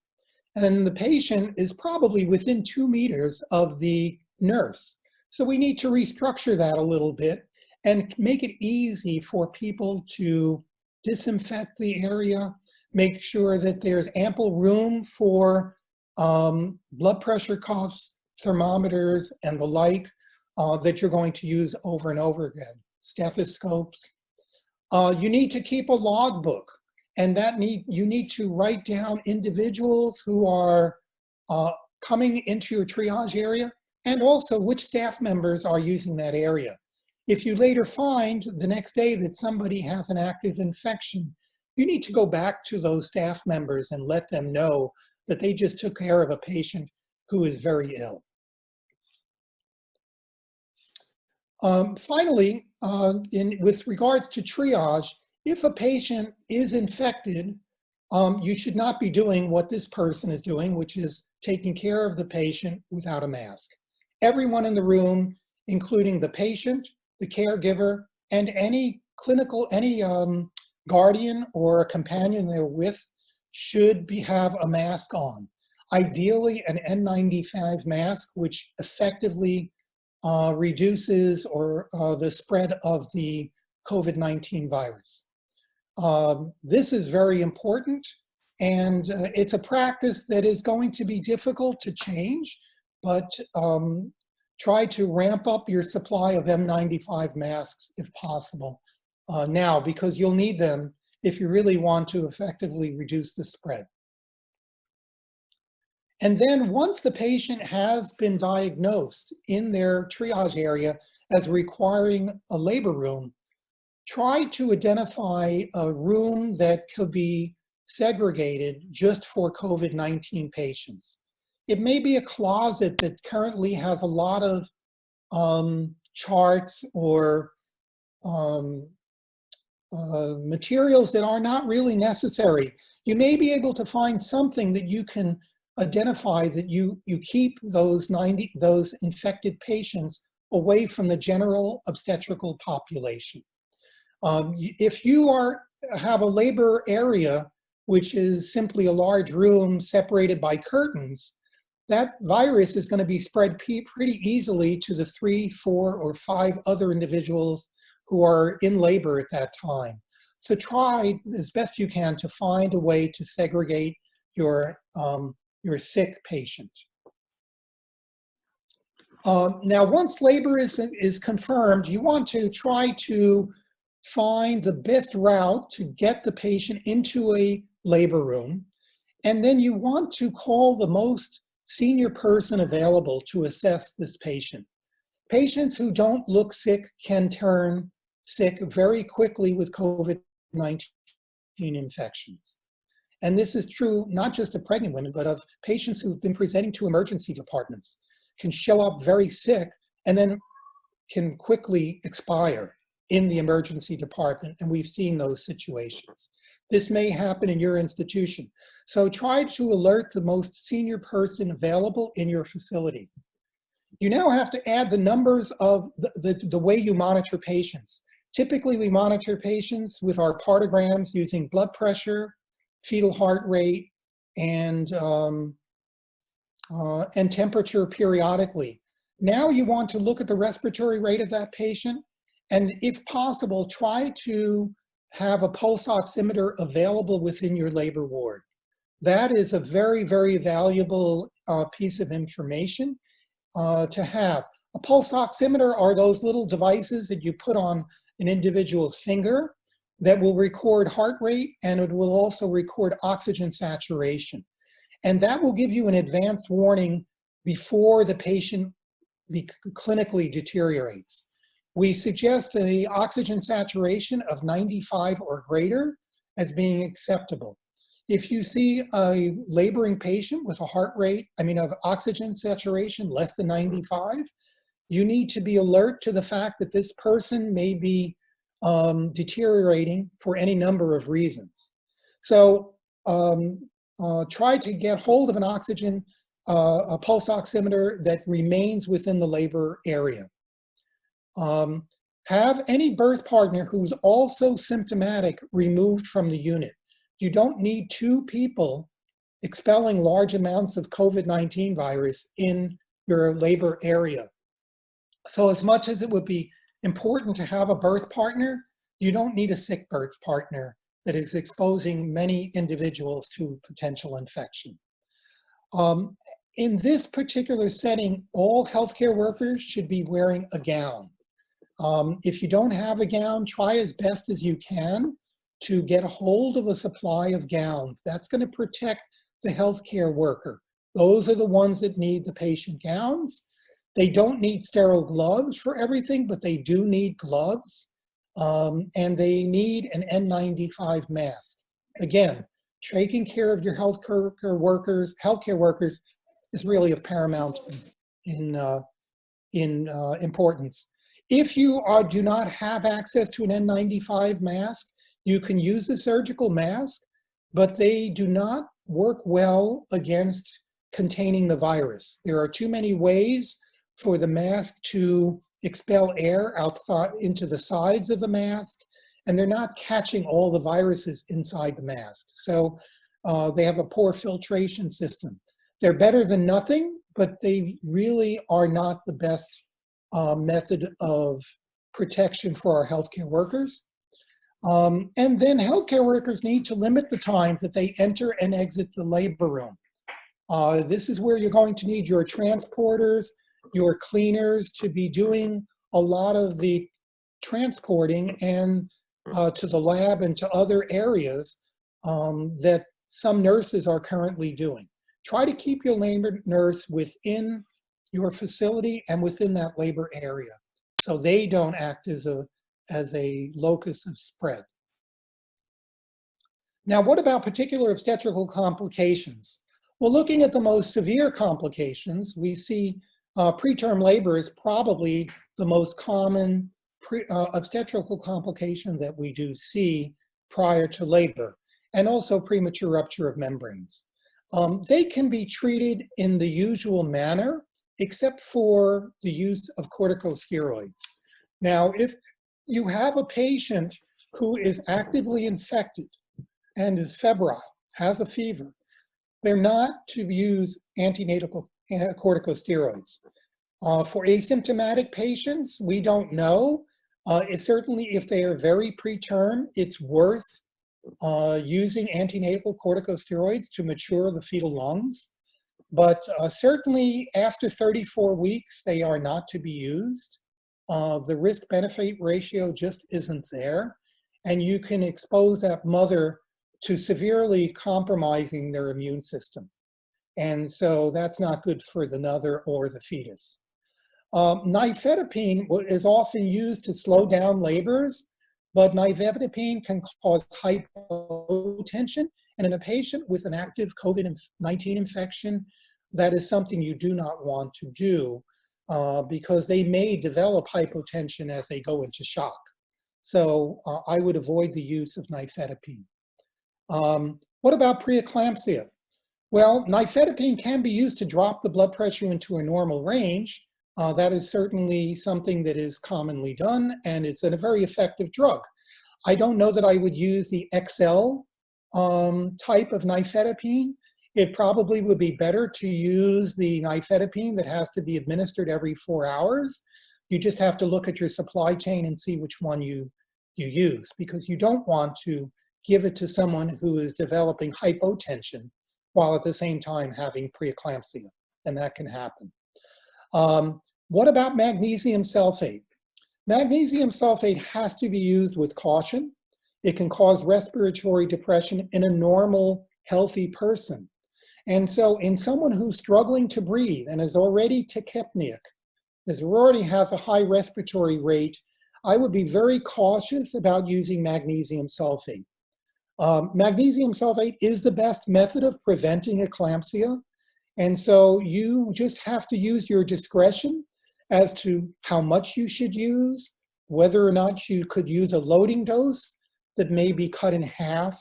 And the patient is probably within 2 meters of the nurse. So we need to restructure that a little bit and make it easy for people to disinfect the area, make sure that there's ample room for blood pressure cuffs, thermometers, and the like that you're going to use over and over again, stethoscopes. You need to keep a logbook, and you need to write down individuals who are coming into your triage area, and also which staff members are using that area. If you later find the next day that somebody has an active infection, you need to go back to those staff members and let them know that they just took care of a patient who is very ill. Finally, with regards to triage, if a patient is infected, you should not be doing what this person is doing, which is taking care of the patient without a mask. Everyone in the room, including the patient, the caregiver, and any guardian or a companion they're with, should have a mask on. Ideally, an N95 mask, which effectively reduces the spread of the COVID-19 virus. This is very important, and it's a practice that is going to be difficult to change, but try to ramp up your supply of N95 masks if possible now, because you'll need them if you really want to effectively reduce the spread. And then once the patient has been diagnosed in their triage area as requiring a labor room, try to identify a room that could be segregated just for COVID-19 patients. It may be a closet that currently has a lot of charts or materials that are not really necessary. You may be able to find something that you can identify that you keep those infected patients away from the general obstetrical population. If you have a labor area, which is simply a large room separated by curtains, that virus is going to be spread pretty easily to the 3, 4, or 5 other individuals who are in labor at that time. So try as best you can to find a way to segregate your sick patient. Now, once labor is confirmed, you want to try to find the best route to get the patient into a labor room, and then you want to call the most senior person available to assess this patient. Patients who don't look sick can turn sick very quickly with COVID-19 infections. And this is true not just of pregnant women, but of patients who've been presenting to emergency departments, can show up very sick and then can quickly expire in the emergency department, and we've seen those situations. This may happen in your institution. So try to alert the most senior person available in your facility. You now have to add the numbers of the way you monitor patients. Typically, we monitor patients with our partograms using blood pressure, fetal heart rate, and temperature periodically. Now you want to look at the respiratory rate of that patient, and if possible, try to have a pulse oximeter available within your labor ward. That is a very, very valuable piece of information to have. A pulse oximeter are those little devices that you put on an individual's finger that will record heart rate, and it will also record oxygen saturation. And that will give you an advanced warning before the patient clinically deteriorates. We suggest an oxygen saturation of 95 or greater as being acceptable. If you see a laboring patient with a of oxygen saturation less than 95, you need to be alert to the fact that this person may be deteriorating for any number of reasons. So try to get hold of an oxygen, a pulse oximeter that remains within the labor area. Have any birth partner who's also symptomatic removed from the unit. You don't need two people expelling large amounts of COVID-19 virus in your labor area. So as much as it would be important to have a birth partner, you don't need a sick birth partner that is exposing many individuals to potential infection. In this particular setting, all healthcare workers should be wearing a gown. If you don't have a gown, try as best as you can to get a hold of a supply of gowns. That's going to protect the healthcare worker. Those are the ones that need the patient gowns. They don't need sterile gloves for everything, but they do need gloves. And they need an N95 mask. Again, taking care of your healthcare workers is really of paramount importance. If you do not have access to an N95 mask, you can use a surgical mask, but they do not work well against containing the virus. There are too many ways for the mask to expel air outside into the sides of the mask, and they're not catching all the viruses inside the mask. So they have a poor filtration system. They're better than nothing, but they really are not the best method of protection for our healthcare workers. And then healthcare workers need to limit the times that they enter and exit the labor room. This is where you're going to need your transporters, your cleaners to be doing a lot of the transporting and to the lab and to other areas that some nurses are currently doing. Try to keep your labor nurse within your facility and within that labor area so they don't act as a locus of spread. Now, what about particular obstetrical complications? Well, looking at the most severe complications, we see preterm labor is probably the most common obstetrical complication that we do see prior to labor, and also premature rupture of membranes. They can be treated in the usual manner, except for the use of corticosteroids. Now, if you have a patient who is actively infected and is febrile, has a fever, they're not to use antenatal corticosteroids. For asymptomatic patients, we don't know. Certainly, if they are very preterm, it's worth using antenatal corticosteroids to mature the fetal lungs. But certainly, after 34 weeks, they are not to be used. The risk-benefit ratio just isn't there, and you can expose that mother to severely compromising their immune system. And so that's not good for the mother or the fetus. Nifedipine is often used to slow down labors, but nifedipine can cause hypotension. And in a patient with an active COVID-19 infection, that is something you do not want to do because they may develop hypotension as they go into shock. So I would avoid the use of nifedipine. What about preeclampsia? Well, nifedipine can be used to drop the blood pressure into a normal range. That is certainly something that is commonly done, and it's a very effective drug. I don't know that I would use the XL type of nifedipine. It probably would be better to use the nifedipine that has to be administered every 4 hours. You just have to look at your supply chain and see which one you use, because you don't want to give it to someone who is developing hypotension while at the same time having preeclampsia, and that can happen. What about magnesium sulfate? Magnesium sulfate has to be used with caution. It can cause respiratory depression in a normal, healthy person. And so in someone who's struggling to breathe and is already tachypneic, already has a high respiratory rate, I would be very cautious about using magnesium sulfate. Magnesium sulfate is the best method of preventing eclampsia. And so you just have to use your discretion as to how much you should use, whether or not you could use a loading dose that may be cut in half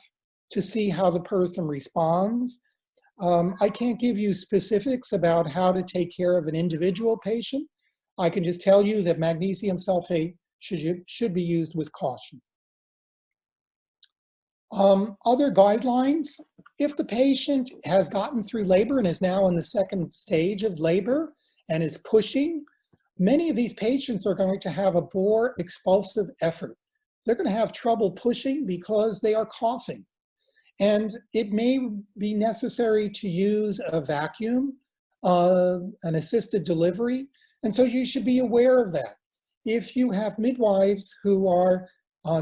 to see how the person responds. I can't give you specifics about how to take care of an individual patient. I can just tell you that magnesium sulfate should be used with caution. Other guidelines: if the patient has gotten through labor and is now in the second stage of labor and is pushing, many of these patients are going to have a bore expulsive effort. They're going to have trouble pushing because they are coughing. And it may be necessary to use a vacuum, an assisted delivery. And so you should be aware of that. If you have midwives who are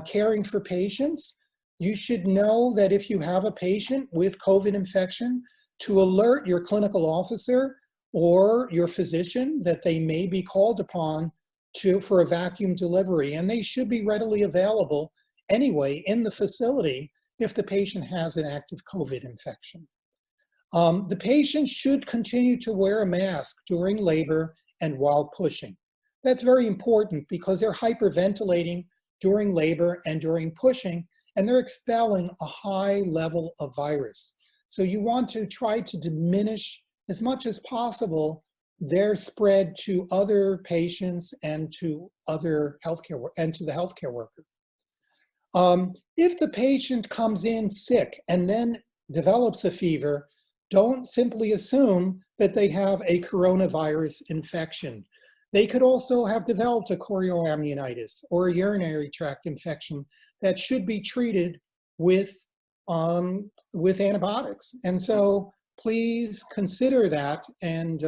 caring for patients, you should know that if you have a patient with COVID infection, to alert your clinical officer or your physician that they may be called upon for a vacuum delivery. And they should be readily available anyway in the facility if the patient has an active COVID infection. The patient should continue to wear a mask during labor and while pushing. That's very important because they're hyperventilating during labor and during pushing, and they're expelling a high level of virus. So you want to try to diminish as much as possible their spread to other patients and to other healthcare and to the healthcare worker. If the patient comes in sick and then develops a fever, don't simply assume that they have a coronavirus infection. They could also have developed a chorioamnionitis or a urinary tract infection that should be treated with antibiotics. And so please consider that and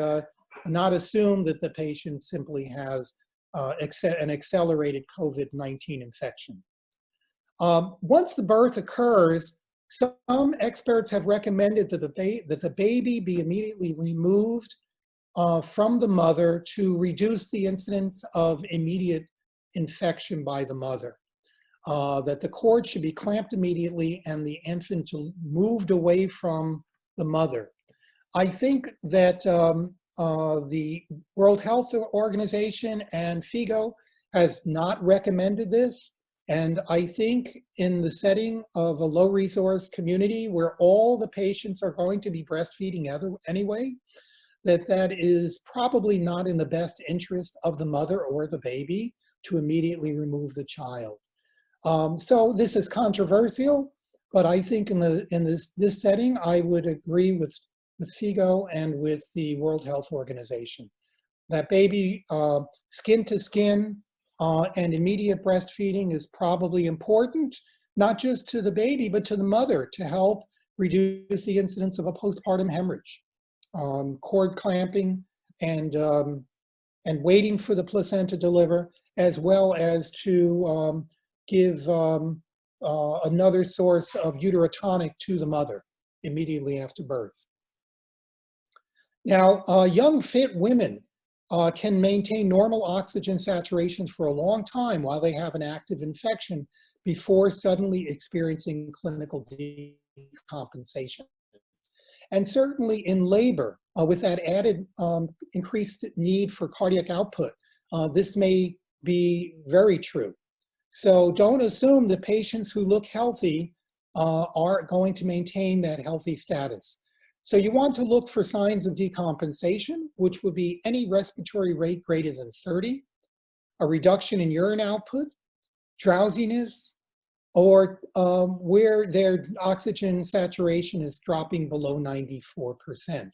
not assume that the patient simply has an accelerated COVID-19 infection. Once the birth occurs, some experts have recommended that the baby be immediately removed from the mother to reduce the incidence of immediate infection by the mother. That the cord should be clamped immediately and the infant moved away from the mother. I think that the World Health Organization and FIGO has not recommended this. And I think in the setting of a low resource community where all the patients are going to be breastfeeding anyway, that is probably not in the best interest of the mother or the baby to immediately remove the child. So this is controversial, but I think in this setting, I would agree with FIGO and with the World Health Organization. That baby skin to skin and immediate breastfeeding is probably important, not just to the baby, but to the mother to help reduce the incidence of a postpartum hemorrhage. Cord clamping and waiting for the placenta to deliver, as well as to give another source of uterotonic to the mother immediately after birth. Now, young fit women can maintain normal oxygen saturation for a long time while they have an active infection before suddenly experiencing clinical decompensation. And certainly in labor, with that added increased need for cardiac output, this may be very true. So don't assume that patients who look healthy are going to maintain that healthy status. So you want to look for signs of decompensation, which would be any respiratory rate greater than 30, a reduction in urine output, drowsiness, or where their oxygen saturation is dropping below 94%.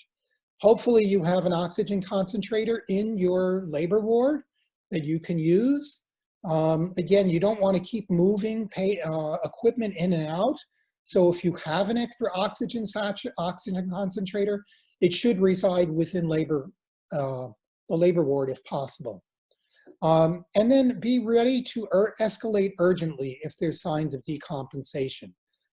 Hopefully you have an oxygen concentrator in your labor ward that you can use. Again, you don't want to keep moving equipment in and out. So if you have an extra oxygen concentrator, it should reside within the labor ward if possible. And then be ready to escalate urgently if there's signs of decompensation.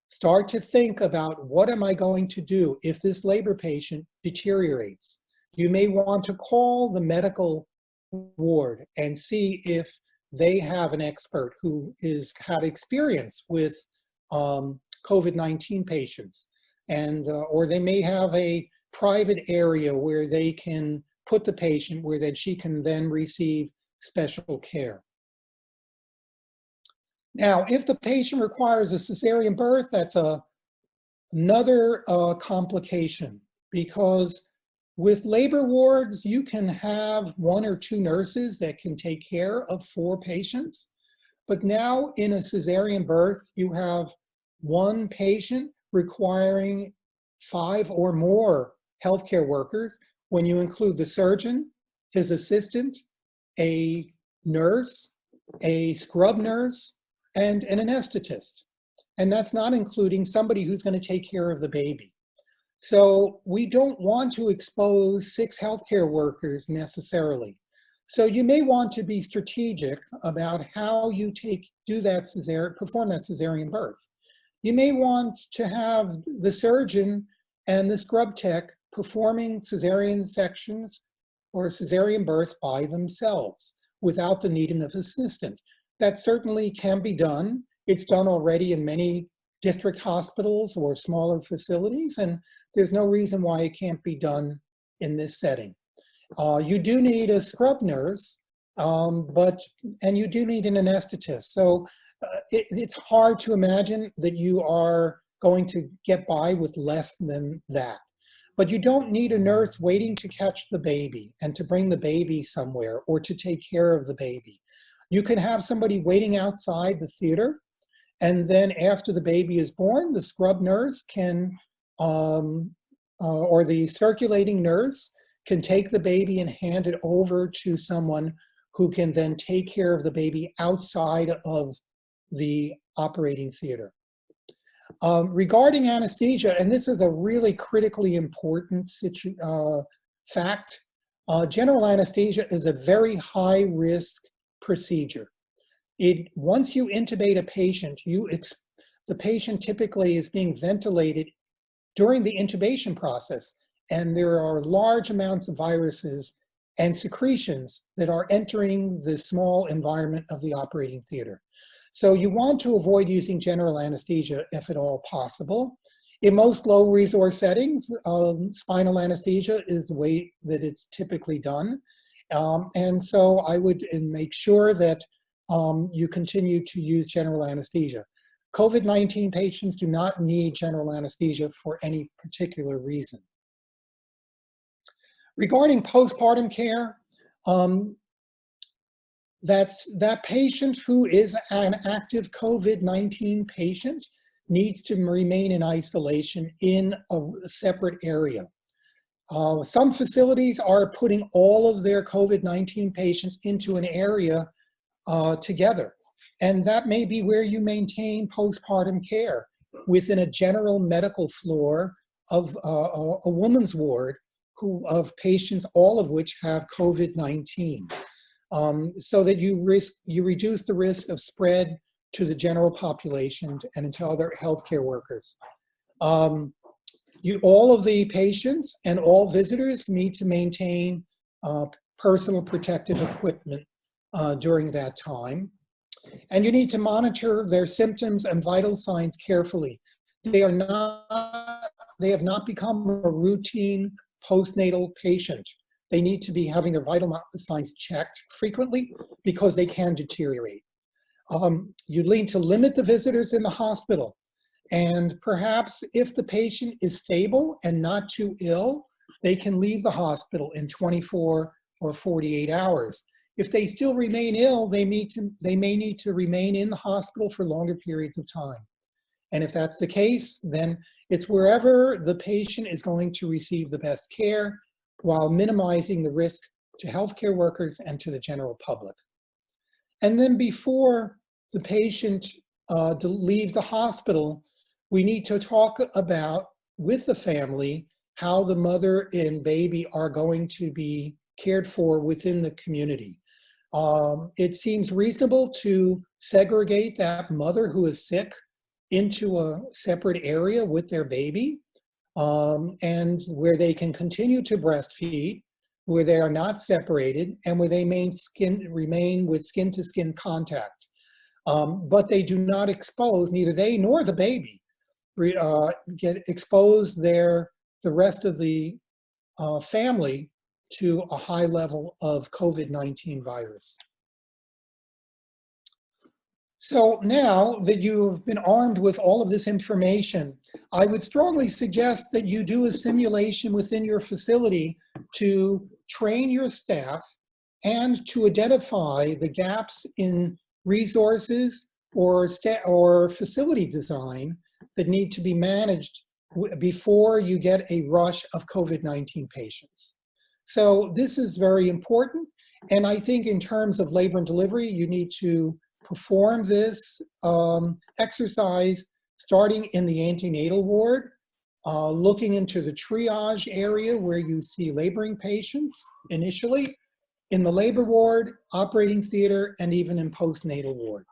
Start to think about, what am I going to do if this labor patient deteriorates? You may want to call the medical ward and see if they have an expert who had experience with COVID-19 patients, and or they may have a private area where they can put the patient where that she can then receive special care. Now, if the patient requires a cesarean birth, that's a another complication, because with labor wards, you can have 1 or 2 nurses that can take care of 4 patients. But now in a cesarean birth, you have 1 patient requiring 5 or more healthcare workers when you include the surgeon, his assistant, a nurse, a scrub nurse, and an anesthetist. And that's not including somebody who's going to take care of the baby. So we don't want to expose 6 healthcare workers necessarily. So you may want to be strategic about how you perform that cesarean birth. You may want to have the surgeon and the scrub tech performing cesarean sections or cesarean births by themselves without the need of an assistant. That certainly can be done. It's done already in many district hospitals or smaller facilities, and there's no reason why it can't be done in this setting. You do need a scrub nurse, and you do need an anesthetist. So it's hard to imagine that you are going to get by with less than that. But you don't need a nurse waiting to catch the baby and to bring the baby somewhere or to take care of the baby. You can have somebody waiting outside the theater, and then after the baby is born, the scrub nurse can, or the circulating nurse can take the baby and hand it over to someone who can then take care of the baby outside of the operating theater. Regarding anesthesia, and this is a really critically important fact, general anesthesia is a very high-risk procedure. Once you intubate a patient, the patient typically is being ventilated during the intubation process, and there are large amounts of viruses and secretions that are entering the small environment of the operating theater. So you want to avoid using general anesthesia if at all possible. In most low resource settings, spinal anesthesia is the way that it's typically done. And so I would make sure that you continue to use general anesthesia. COVID-19 patients do not need general anesthesia for any particular reason. Regarding postpartum care, that patient who is an active COVID-19 patient needs to remain in isolation in a separate area. Some facilities are putting all of their COVID-19 patients into an area together. And that may be where you maintain postpartum care within a general medical floor of a woman's ward of patients, all of which have COVID-19. So that you reduce the risk of spread to the general population and to other healthcare workers. All of the patients and all visitors need to maintain personal protective equipment during that time. And you need to monitor their symptoms and vital signs carefully. They have not become a routine postnatal patient. They need to be having their vital signs checked frequently because they can deteriorate. You need to limit the visitors in the hospital. And perhaps if the patient is stable and not too ill, they can leave the hospital in 24 or 48 hours. If they still remain ill, they may need to remain in the hospital for longer periods of time. And if that's the case, then it's wherever the patient is going to receive the best care while minimizing the risk to healthcare workers and to the general public. And then before the patient leaves the hospital, we need to talk about with the family how the mother and baby are going to be cared for within the community. It seems reasonable to segregate that mother who is sick into a separate area with their baby, and where they can continue to breastfeed, where they are not separated, and where they remain with skin-to-skin contact. But they do not expose, neither they nor the baby, expose the rest of the family to a high level of COVID-19 virus. So now that you've been armed with all of this information, I would strongly suggest that you do a simulation within your facility to train your staff and to identify the gaps in resources or facility design that need to be managed before you get a rush of COVID-19 patients. So this is very important. And I think in terms of labor and delivery, you need to perform this exercise starting in the antenatal ward, looking into the triage area where you see laboring patients initially, in the labor ward, operating theater, and even in postnatal ward.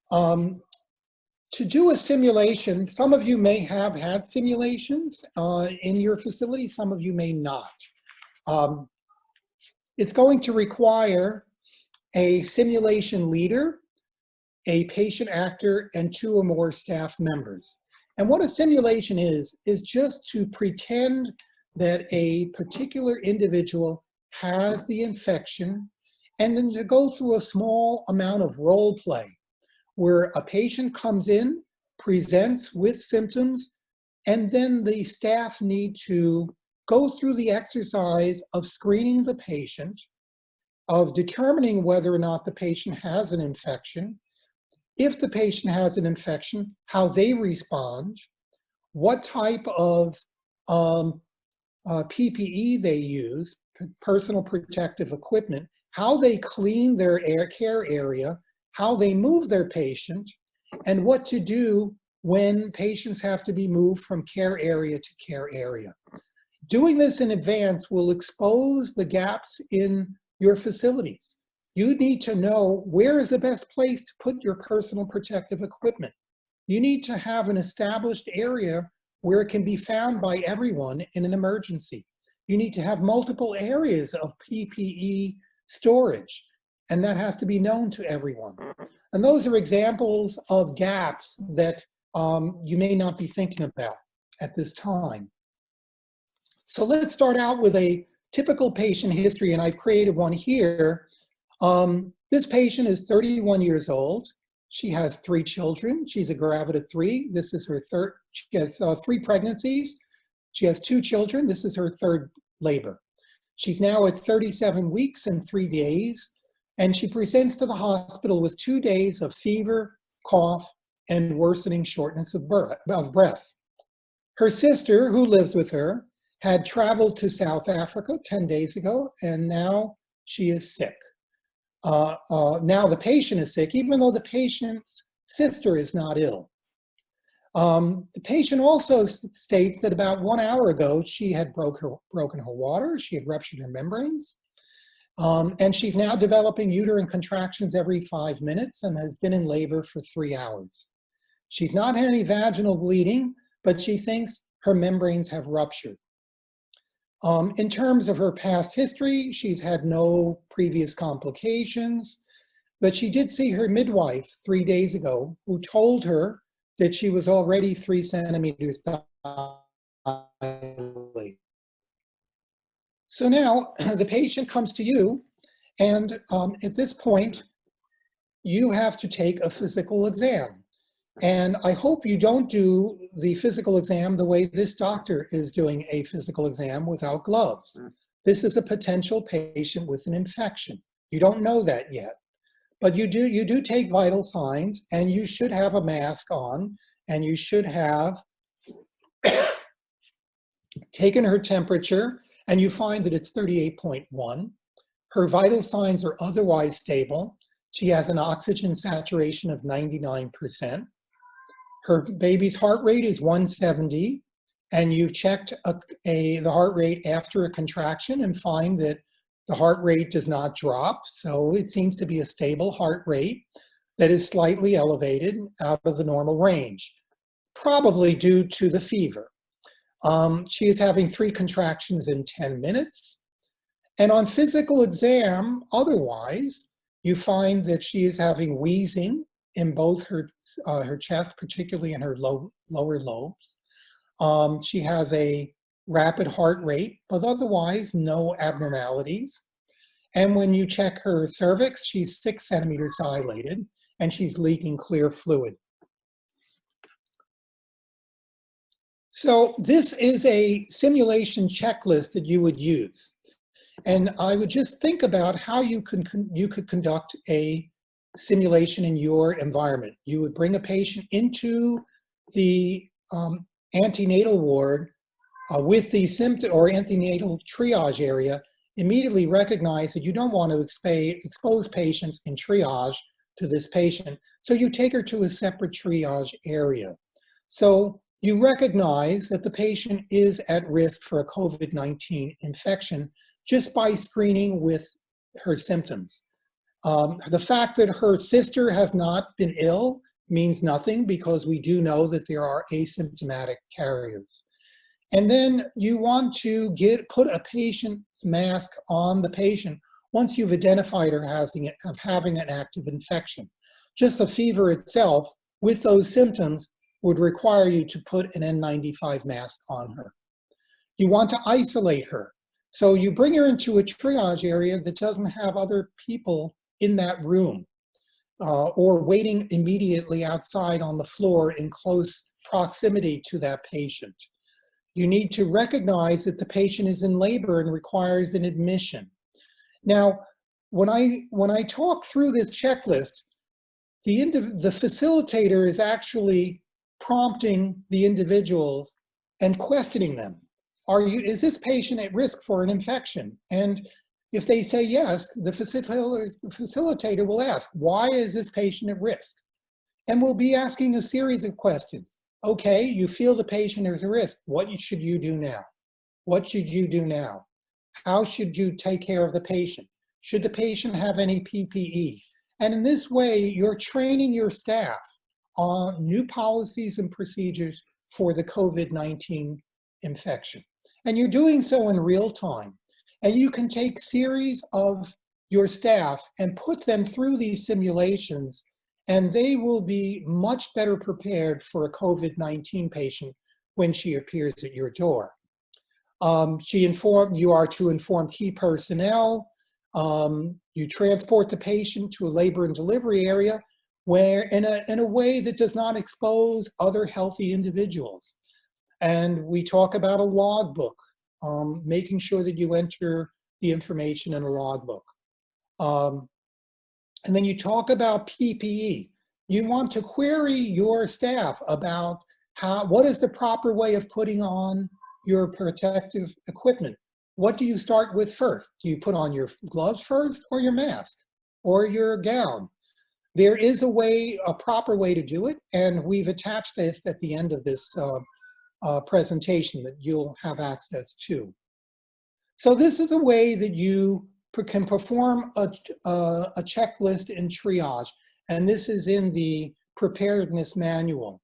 To do a simulation, some of you may have had simulations in your facility, some of you may not. It's going to require a simulation leader, a patient actor, and 2 or more staff members. And what a simulation is just to pretend that a particular individual has the infection, and then to go through a small amount of role play where a patient comes in, presents with symptoms, and then the staff need to go through the exercise of screening the patient, of determining whether or not the patient has an infection, if the patient has an infection, how they respond, what type of PPE they use, personal protective equipment, how they clean their care area, how they move their patient, and what to do when patients have to be moved from care area to care area. Doing this in advance will expose the gaps in your facilities. You need to know where is the best place to put your personal protective equipment. You need to have an established area where it can be found by everyone in an emergency. You need to have multiple areas of PPE storage, and that has to be known to everyone. And those are examples of gaps that you may not be thinking about at this time. So let's start out with a typical patient history, and I've created one here. This patient is 31 years old. She has 3 children. She's a gravid of 3. This is her third. She has 3 pregnancies. She has 2 children. This is her 3rd labor. She's now at 37 weeks and 3 days, and she presents to the hospital with 2 days of fever, cough, and worsening shortness of breath. Her sister, who lives with her, had traveled to South Africa 10 days ago, and now she is sick. Now the patient is sick, even though the patient's sister is not ill. The patient also states that about 1 hour ago, she had broken her water, she had ruptured her membranes, and she's now developing uterine contractions every 5 minutes and has been in labor for 3 hours. She's not had any vaginal bleeding, but she thinks her membranes have ruptured. In terms of her past history, she's had no previous complications, but she did see her midwife 3 days ago, who told her that she was already 3 centimeters dilated. So now the patient comes to you, and at this point, you have to take a physical exam. And I hope you don't do the physical exam the way this doctor is doing a physical exam without gloves. This is a potential patient with an infection. You don't know that yet, but you do take vital signs, and you should have a mask on, and you should have taken her temperature, and you find that it's 38.1. Her vital signs are otherwise stable. She has an oxygen saturation of 99%. Her baby's heart rate is 170, and you've checked the heart rate after a contraction and find that the heart rate does not drop, so it seems to be a stable heart rate that is slightly elevated out of the normal range, probably due to the fever. She is having 3 contractions in 10 minutes, and on physical exam, otherwise, you find that she is having wheezing in both her chest, particularly in her lower lobes. She has a rapid heart rate, but otherwise no abnormalities. And when you check her cervix, she's 6 centimeters dilated, and she's leaking clear fluid. So this is a simulation checklist that you would use. And I would just think about how you could conduct a simulation in your environment. You would bring a patient into the antenatal ward with the symptom or antenatal triage area, immediately recognize that you don't want to expose patients in triage to this patient. So you take her to a separate triage area. So you recognize that the patient is at risk for a COVID-19 infection just by screening with her symptoms. The fact that her sister has not been ill means nothing, because we do know that there are asymptomatic carriers. And then you want to put a patient's mask on the patient once you've identified her as having an active infection. Just the fever itself with those symptoms would require you to put an N95 mask on her. You want to isolate her. So you bring her into a triage area that doesn't have other people in that room or waiting immediately outside on the floor in close proximity to that patient. You need to recognize that the patient is in labor and requires an admission. Now, when I talk through this checklist, the facilitator is actually prompting the individuals and questioning them. Is this patient at risk for an infection? And if they say yes, the facilitator will ask, why is this patient at risk? And we'll be asking a series of questions. Okay, you feel the patient is at risk. What should you do now? What should you do now? How should you take care of the patient? Should the patient have any PPE? And in this way, you're training your staff on new policies and procedures for the COVID-19 infection. And you're doing so in real time. And you can take series of your staff and put them through these simulations, and they will be much better prepared for a COVID-19 patient when she appears at your door. You are to inform key personnel. You transport the patient to a labor and delivery area where in a way that does not expose other healthy individuals. And we talk about a logbook, making sure that you enter the information in a logbook. And then you talk about PPE. You want to query your staff about what is the proper way of putting on your protective equipment. What do you start with first? Do you put on your gloves first, or your mask, or your gown? There is a proper way to do it, and we've attached this at the end of this presentation that you'll have access to. So this is a way that you can perform a checklist in triage, and this is in the preparedness manual.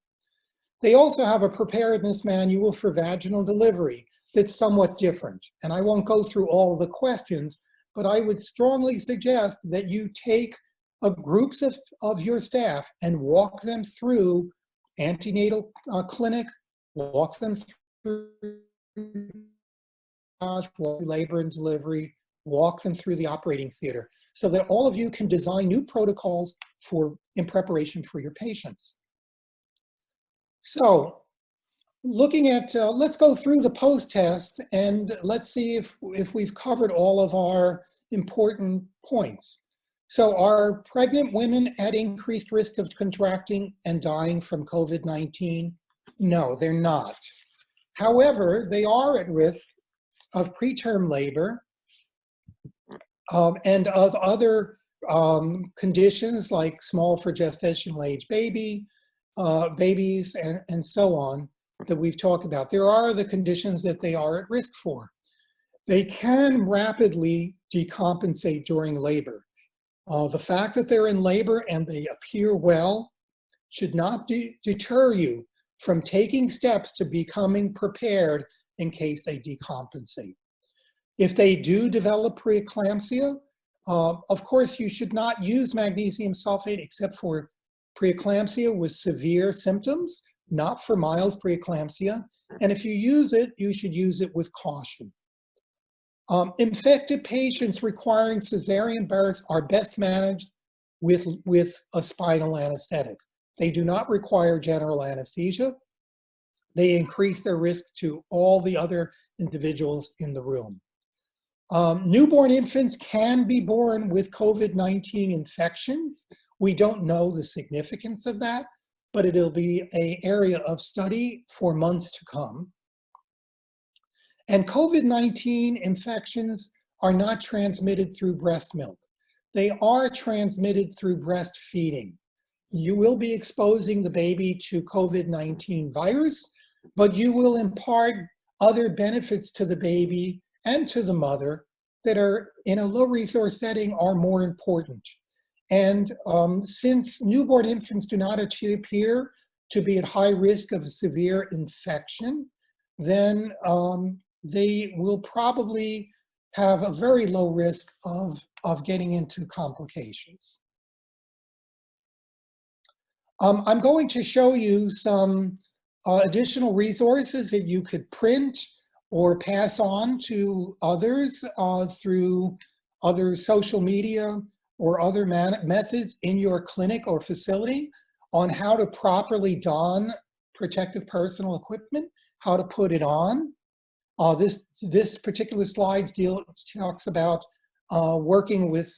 They also have a preparedness manual for vaginal delivery that's somewhat different, and I won't go through all the questions, but I would strongly suggest that you take groups of your staff and walk them through antenatal clinic, walk them through labor and delivery, walk them through the operating theater, so that all of you can design new protocols in preparation for your patients. So looking at, let's go through the post-test and let's see if we've covered all of our important points. So are pregnant women at increased risk of contracting and dying from COVID-19? No, they're not. However, they are at risk of preterm labor and of other conditions like small for gestational age babies and so on that we've talked about. There are the conditions that they are at risk for. They can rapidly decompensate during labor. The fact that they're in labor and they appear well should not deter you from taking steps to becoming prepared in case they decompensate. If they do develop preeclampsia, of course you should not use magnesium sulfate except for preeclampsia with severe symptoms, not for mild preeclampsia. And if you use it, you should use it with caution. Infected patients requiring cesarean births are best managed with a spinal anesthetic. They do not require general anesthesia. They increase their risk to all the other individuals in the room. Newborn infants can be born with COVID-19 infections. We don't know the significance of that, but it'll be an area of study for months to come. And COVID-19 infections are not transmitted through breast milk. They are transmitted through breastfeeding. You will be exposing the baby to COVID-19 virus, but you will impart other benefits to the baby and to the mother that are, in a low resource setting, are more important. And since newborn infants do not appear to be at high risk of severe infection, then they will probably have a very low risk of getting into complications. I'm going to show you some additional resources that you could print or pass on to others through other social media or other methods in your clinic or facility on how to properly don protective personal equipment, how to put it on. This particular slide talks about working with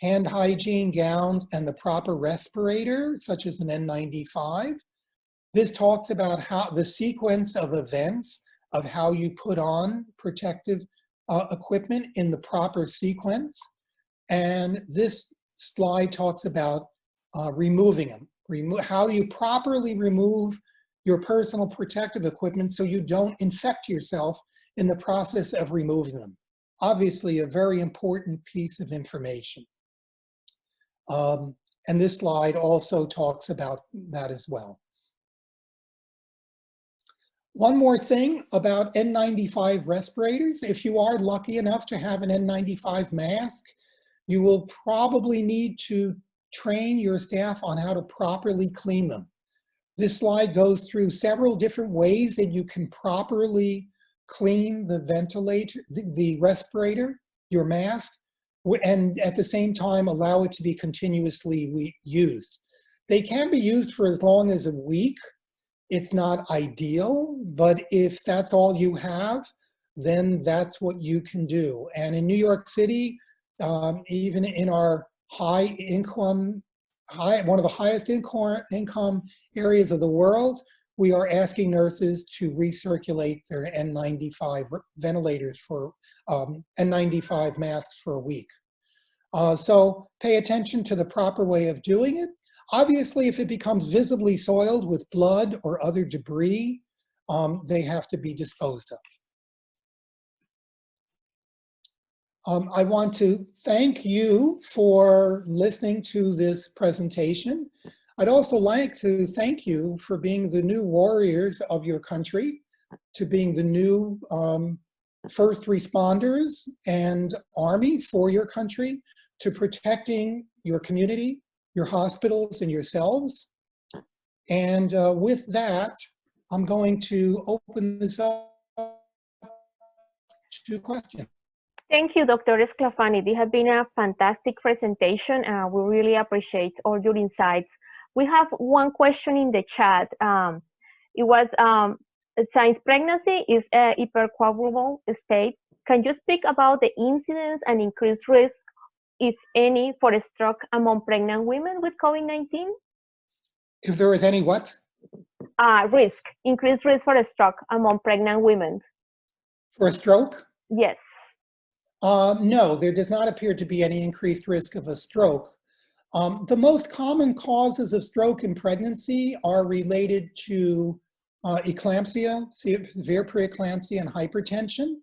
hand hygiene gowns and the proper respirator, such as an N95. This talks about how the sequence of events of how you put on protective equipment in the proper sequence. And this slide talks about removing them. How do you properly remove your personal protective equipment so you don't infect yourself in the process of removing them? Obviously, a very important piece of information. And this slide also talks about that as well. One more thing about N95 respirators. If you are lucky enough to have an N95 mask, you will probably need to train your staff on how to properly clean them. This slide goes through several different ways that you can properly clean the ventilator, the respirator, your mask, and at the same time allow it to be continuously used. They can be used for as long as a week. It's not ideal, but if that's all you have, then that's what you can do. And in New York City, even in our one of the highest income areas of the world, we are asking nurses to recirculate their N95 ventilators for N95 masks for a week. So pay attention to the proper way of doing it. Obviously, if it becomes visibly soiled with blood or other debris, they have to be disposed of. I want to thank you for listening to this presentation. I'd also like to thank you for being the new warriors of your country, to being the new first responders and army for your country, to protecting your community, your hospitals, and yourselves. And with that, I'm going to open this up to questions. Thank you, Dr. Sclafani. This has been a fantastic presentation. We really appreciate all your insights. We have one question in the chat. It was, since pregnancy is a hypercoagulable state, can you speak about the incidence and increased risk, if any, for a stroke among pregnant women with COVID-19? If there is any what? Increased risk for a stroke among pregnant women. For a stroke? Yes. No, there does not appear to be any increased risk of a stroke. The most common causes of stroke in pregnancy are related to eclampsia, severe preeclampsia, and hypertension.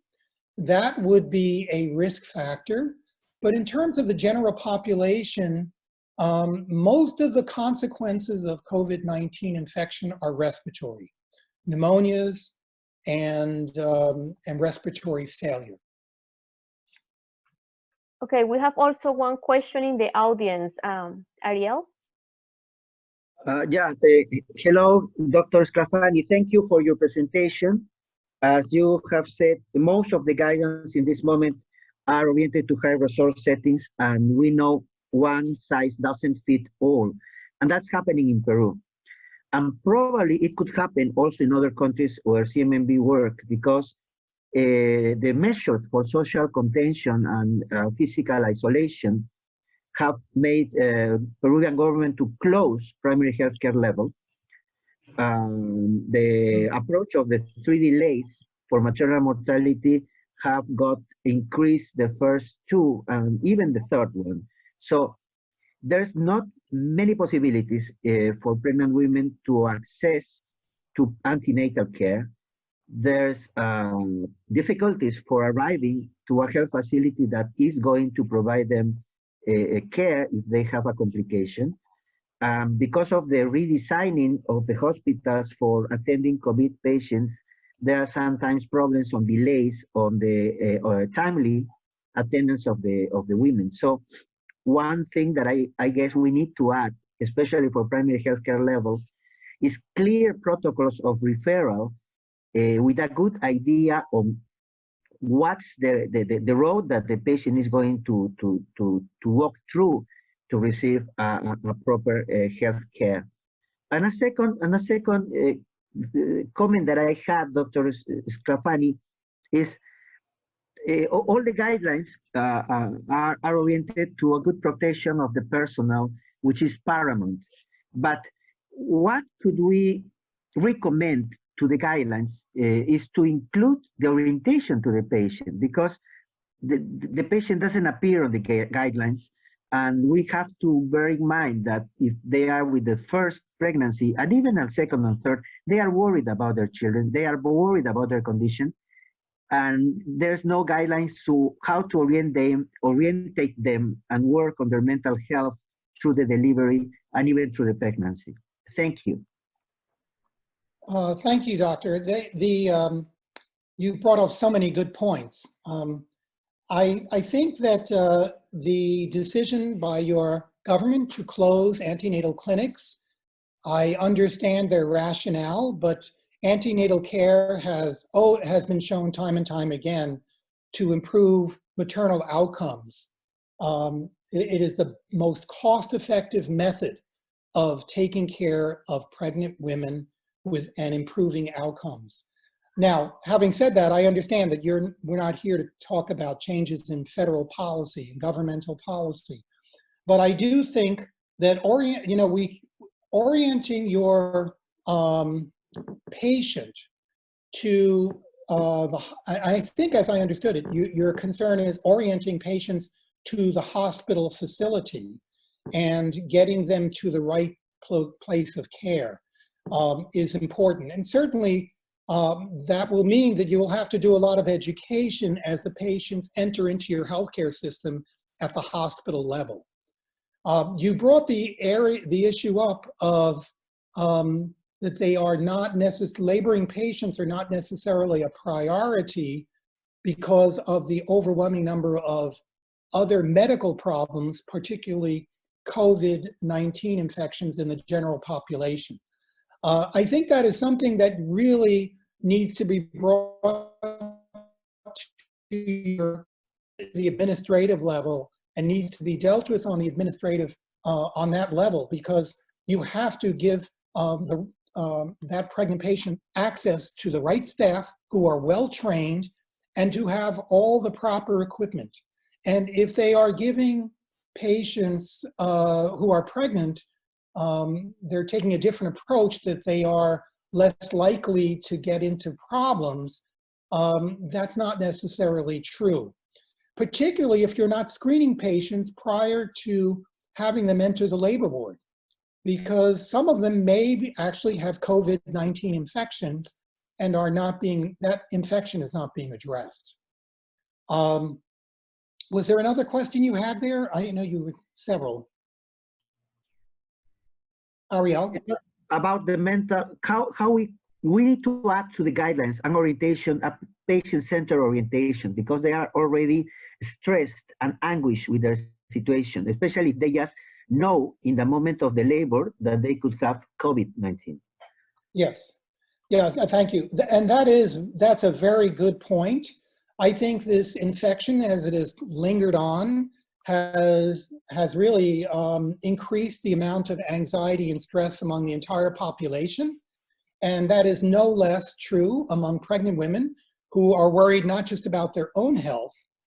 That would be a risk factor. But in terms of the general population, most of the consequences of COVID-19 infection are respiratory, pneumonias, and respiratory failure. Okay, we have also one question in the audience. Ariel? Hello, Dr. Sclafani. Thank you for your presentation. As you have said, most of the guidance in this moment are oriented to high resource settings, and we know one size doesn't fit all. And that's happening in Peru. And probably it could happen also in other countries where CMMB work, because the measures for social contention and physical isolation have made Peruvian government to close primary healthcare level. The approach of the 3 delays for maternal mortality have got increased the first 2 and even the third one. So there's not many possibilities for pregnant women to access to antenatal care. There's difficulties for arriving to a health facility that is going to provide them care if they have a complication. Because of the redesigning of the hospitals for attending COVID patients, there are sometimes problems on delays on the timely attendance of the women. So one thing that I guess we need to add, especially for primary healthcare level, is clear protocols of referral with a good idea on what's the road that the patient is going to walk through to receive a proper health care. And a second comment that I had, Dr. Sclafani, is all the guidelines are oriented to a good protection of the personnel, which is paramount. But what could we recommend to the guidelines is to include the orientation to the patient, because the patient doesn't appear on the guidelines. And we have to bear in mind that if they are with the first pregnancy, and even a second and third, they are worried about their children, they are worried about their condition, and there's no guidelines to how to orientate them and work on their mental health through the delivery and even through the pregnancy. Thank you. Thank you, Doctor. You brought up so many good points. I think that the decision by your government to close antenatal clinics, I understand their rationale, but antenatal care has been shown time and time again to improve maternal outcomes. It is the most cost-effective method of taking care of pregnant women and improving outcomes. Now, having said that, I understand that we're not here to talk about changes in federal policy and governmental policy, but I do think that orienting your patient to I think, as I understood it, your concern is orienting patients to the hospital facility and getting them to the right place of care is important. And certainly that will mean that you will have to do a lot of education as the patients enter into your healthcare system at the hospital level. You brought the issue up of that they are not laboring patients are not necessarily a priority because of the overwhelming number of other medical problems, particularly COVID-19 infections in the general population. I think that is something that really needs to be brought to the administrative level and needs to be dealt with on the administrative, on that level, because you have to give that pregnant patient access to the right staff who are well-trained and to have all the proper equipment. And if they are giving patients who are pregnant, they're taking a different approach, that they are less likely to get into problems, that's not necessarily true. Particularly if you're not screening patients prior to having them enter the labor ward, because some of them may actually have COVID-19 infections and that infection is not being addressed. Was there another question you had there? I know you had several. Ariel? About the mental, how we need to add to the guidelines and orientation, a patient-centered orientation, because they are already stressed and anguished with their situation, especially if they just know in the moment of the labor that they could have COVID-19. Yes, yeah, thank you. And that's a very good point. I think this infection, as it has lingered on, has really increased the amount of anxiety and stress among the entire population. And that is no less true among pregnant women who are worried not just about their own health,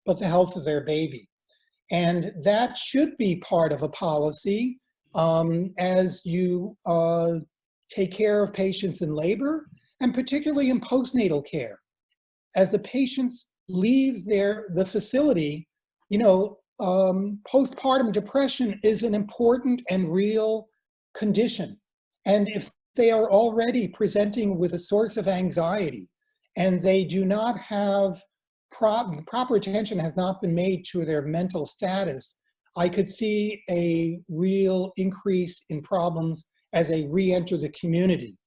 but the health of their baby. And that should be part of a policy as you take care of patients in labor, and particularly in postnatal care. As the patients leave the facility, you know, postpartum depression is an important and real condition. And if they are already presenting with a source of anxiety and they do not have proper attention has not been made to their mental status, I could see a real increase in problems as they re-enter the community.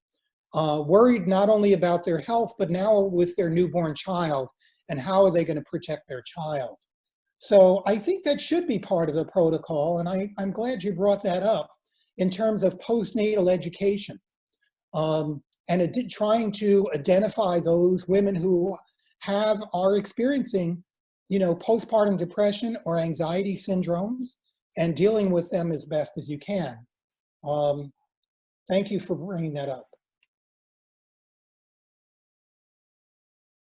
Worried not only about their health, but now with their newborn child, and how are they going to protect their child? So I think that should be part of the protocol, and I'm glad you brought that up in terms of postnatal education. And trying to identify those women who are experiencing, you know, postpartum depression or anxiety syndromes, and dealing with them as best as you can. Thank you for bringing that up.